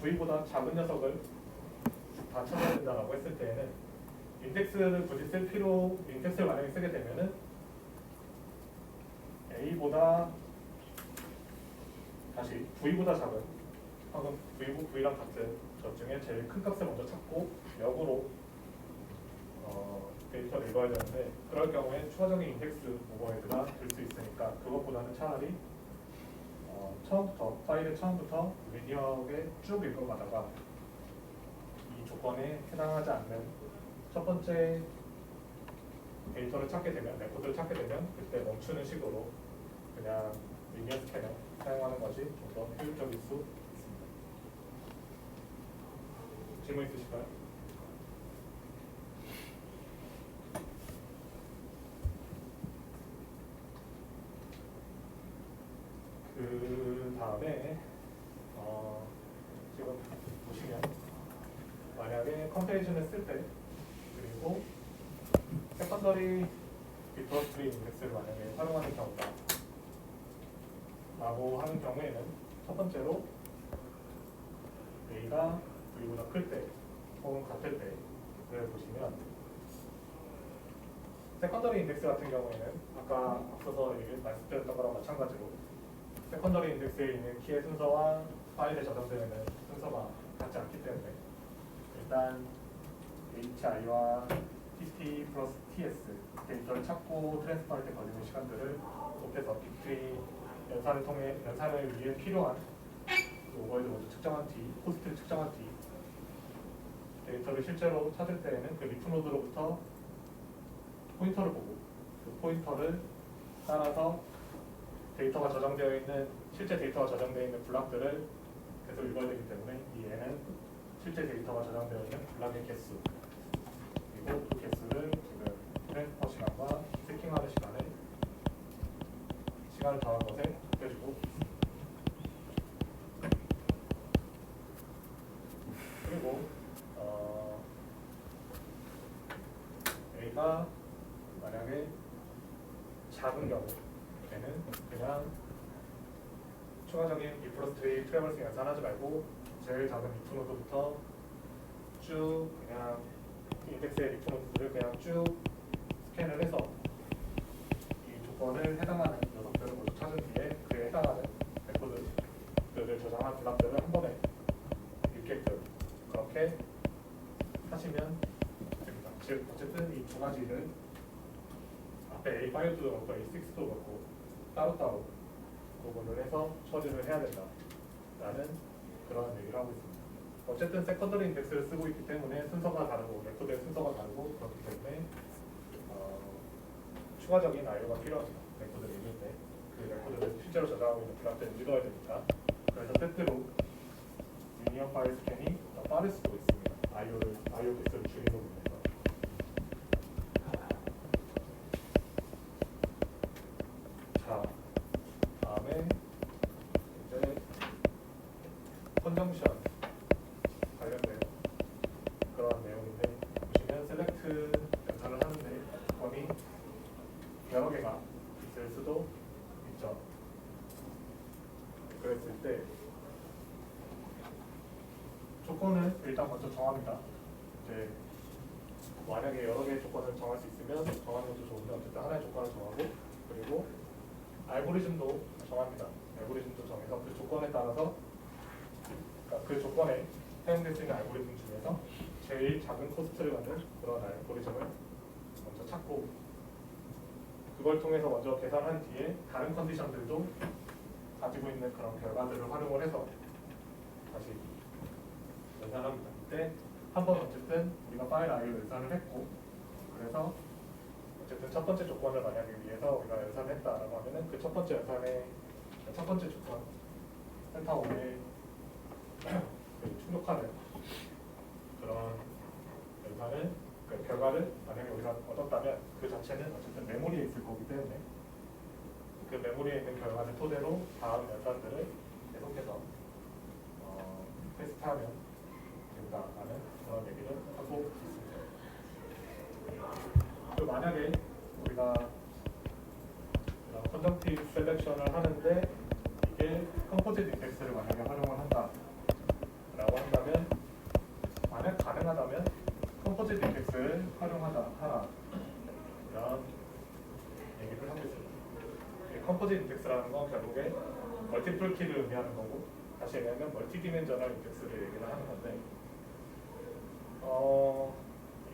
A: V보다 작은 녀석을 다 찾아야 된다고 했을 때에는 인덱스를 굳이 인덱스를 만약에 쓰게 되면은 A보다 다시 V보다 작은 혹은 V랑 같은 것 중에 제일 큰 값을 먼저 찾고 역으로 데이터를 읽어야 되는데 그럴 경우에 추가적인 인덱스 오버헤드가 될 수 있으니까 그것보다는 차라리 파일의 처음부터 리니어하게 쭉 읽어가다가 이 조건에 해당하지 않는 첫 번째 데이터를 찾게 되면 레코드를 찾게 되면 그때 멈추는 식으로 그냥 리니어 스캐너 사용하는 것이 좀 더 효율적일 수 있습니다. 질문 있으실까요? 그 다음에 지금 보시면 만약에 컴페리션을 쓸 때 그리고 세컨더리 비트러스트리 인덱스를 만약에 활용하는 경우다 라고 하는 경우에는 첫 번째로 A가 V보다 클 때 혹은 같을 때를 보시면 세컨더리 인덱스 같은 경우에는 아까 앞서서 말씀드렸던 거랑 마찬가지로 세컨더리 인덱스에 있는 키의 순서와 파일에 저장되는 순서가 같지 않기 때문에 일단 HI와 TT 플러스 TS 데이터를 찾고 트랜스퍼할 때 걸리는 시간들을 곱해서 빅트리 연산을 위해 필요한 오버헤드 모두 측정한 뒤, 코스트를 측정한 뒤 데이터를 실제로 찾을 때에는 그 리프 노드로부터 포인터를 보고 그 포인터를 따라서 데이터가 저장되어 있는 실제 데이터가 저장되어 있는 블락들을 계속 읽어야 되기 때문에 이 N은 실제 데이터가 저장되어 있는 블락의 개수 그리고 그 개수를 지금 트랜스퍼 시간과 세킹하는 시간에 시간을 정한 것에 해주고 그리고 A가 만약에 작은 경우에는 그냥 추가적인 E 플러스 트리 트래버싱 연산하지 말고 제일 작은 리프 노드부터 쭉 그냥 인덱스의 리프 노드들을 그냥 쭉 스캔을 해서 이 조건을 해당하는 녀석들을 모두 찾은 뒤에 그에 해당하는 레코드들을 저장한 블락들을 한 번에 읽게끔 그렇게 하시면 됩니다. 즉 어쨌든 이 두 가지를 앞에 A5도 그렇고 A6도 그렇고 따로따로 구분을 해서 처리를 해야 된다라는 그런 얘기를 하고 있습니다. 어쨌든 세컨더리 인덱스를 쓰고 있기 때문에 순서가 다르고 레코드의 순서가 다르고 그렇기 때문에 추가적인 I/O가 필요합니다. 레코드를 읽을 때 그 레코드를 실제로 저장하고 있는 블락들을 읽어야 되니까 그래서 때때로 유니언 파일 스캔이 더 빠를 수도 있습니다. I/O 개수를 줄이는 부분에서 자, 다음에 이제 컨정션 관련된 그런 내용인데 보시면 셀렉트 연산을 하는데 조건이 여러 개가 있을 수도 있죠. 그랬을 때 조건을 일단 먼저 정합니다. 이제 만약에 여러 개의 조건을 정할 수 있으면 정하는 것도 좋은데 어쨌든 하나의 조건을 정하고 그리고 알고리즘도 정합니다. 알고리즘도 정해서 그 조건에 따라서 그러니까 그 조건에 사용될 수 있는 알고리즘 중에서 제일 작은 코스트를 갖는 그런 알고리즘을 먼저 찾고 그걸 통해서 먼저 계산한 뒤에 다른 컨디션들도 가지고 있는 그런 결과들을 활용을 해서 다시 연산합니다. 이때 한번 어쨌든 우리가 파일 I/O 연산을 했고 그래서 어쨌든 첫 번째 조건을 만약에 위해서 우리가 연산을 했다라고 하면은 그 첫 번째 연산의 첫 번째 조건 센터5에 충족하는 그런 연산을 그 결과를 만약에 우리가 얻었다면 그 자체는 어쨌든 메모리에 있을 거기 때문에 그 메모리에 있는 결과를 토대로 다음 연산들을 계속해서 테스트하면 된다라는 그런 얘기를 하고 있습니다. 그리고 만약에 우리가 컨정티브 셀렉션을 하는데 이게 컴포짓 인덱스를 만약에 활용을 한다라고 한다면 만약 가능하다면 컴포짓 인덱스를 활용하라 이런 얘기를 하고 있습니다. 이 컴포짓 인덱스라는 건 결국에 멀티플 키를 의미하는 거고 다시 얘기하면 멀티 디멘저널 인덱스를 얘기를 하는 건데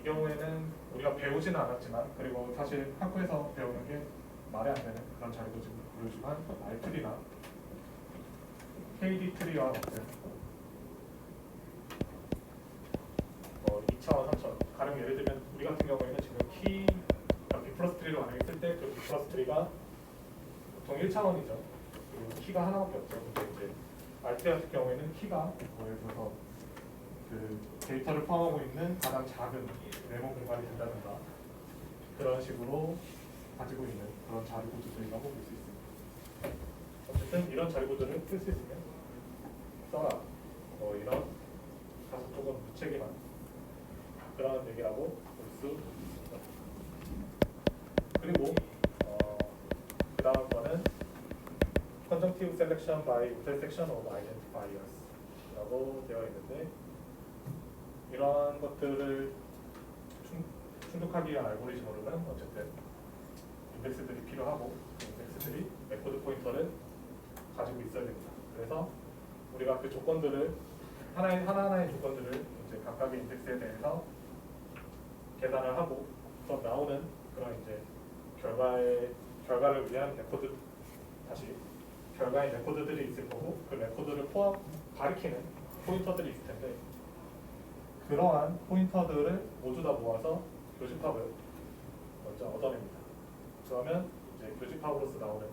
A: 이 경우에는 우리가 배우지는 않았지만 그리고 사실 학교에서 배우는 게 말이 안 되는 그런 자리도 지금 보여주지만 R 트리나 KD 트리와 같은 2차원, 3차원 가령 예를 들면 우리 같은 경우에는 지금 키 B 플러스 트리로 만약에 쓸 때 그 B 플러스 트리가 보통 1차원이죠. 그리고 키가 하나밖에 없죠. 근데 이제 R 트리 같은 경우에는 키가 예를 들어서 그 데이터를 포함하고 있는 가장 작은 메모 공간이 된다든가 그런 식으로 가지고 있는 그런 자리코드들이라고 볼 수 있습니다. 어쨌든 이런 자리코드를 쓸 수 있으면 써라. 이런 다소 조금 무책임한 그런 얘기라고 볼 수 있습니다. 그리고 그 다음 거는 Conjunctive Selection by Intersection of Identifiers 라고 되어 있는데 이러한 것들을 충족하기 위한 알고리즘으로는 어쨌든 인덱스들이 필요하고 그 인덱스들이 레코드 포인터를 가지고 있어야 됩니다. 그래서 우리가 그 조건들을 하나하나의 조건들을 이제 각각의 인덱스에 대해서 계산을 하고 또 나오는 그런 이제 결과를 위한 레코드 다시 결과의 레코드들이 있을 거고 그 레코드를 가리키는 포인터들이 있을 텐데 그러한 포인터들을 모두 다 모아서 교집합을 먼저 얻어냅니다. 그러면 이제 교집합으로서 나오는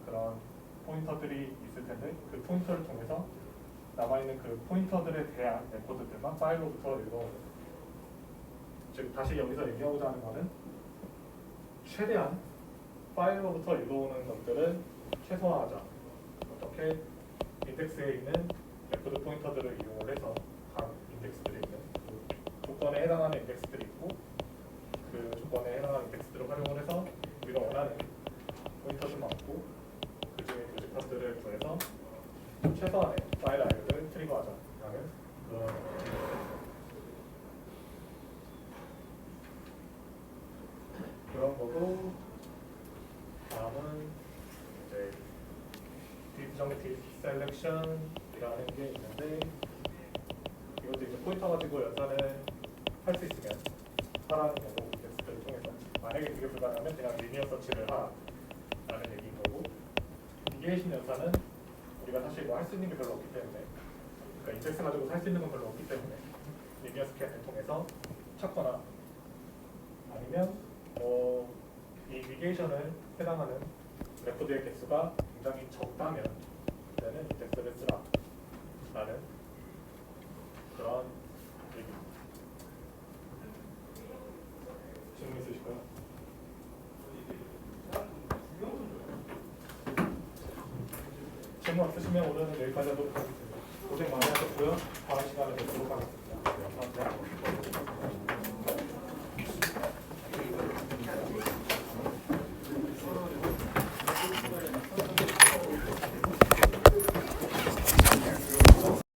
A: 그런 포인터들이 있을 텐데 그 포인터를 통해서 남아있는 그 포인터들에 대한 레코드들만 파일로부터 읽어오는 즉 다시 여기서 얘기하고자 하는 것은 최대한 파일로부터 읽어오는 것들을 최소화하자. 어떻게 인덱스에 있는 레코드 포인터들을 이용을 해서 각 인덱스들에 있는 그 조건에 해당하는 인덱스들이 있고 그 조건에 해당하는 인덱스들을 활용을 해서 우리가 원하는 포인터들만 얻고 그 중에 교집합들을 구해서 최소한의 파일 아이를 트리거하자라는 그런 그런 거고 다음은 이제 디스정틱 셀렉션이라는 게 있는데 이것도 이제 포인터 가지고 연산을 할 수 있으면 하라는 거고 인덱스들을 통해서 만약에 그게 불가능하면 그냥 리니어 서치를 하라는 얘기인 거고 미게이션 연산은 우리가 사실 뭐 할 수 있는 게 별로 없기 때문에 그러니까 인덱스 가지고 살 수 있는 건 별로 없기 때문에 리니어 스캔을 통해서 찾거나 아니면 이 미게이션을 해당하는 레코드의 개수가 굉장히 적다면 그때는 인덱스를 쓰라 라는 그런 얘기입니다. 질문 있으실까요? 질문 없으시면 오늘은 여기까지 하도록 하겠습니다. 고생 많이 하셨고요. 다음 시간에 뵙도록 하겠습니다.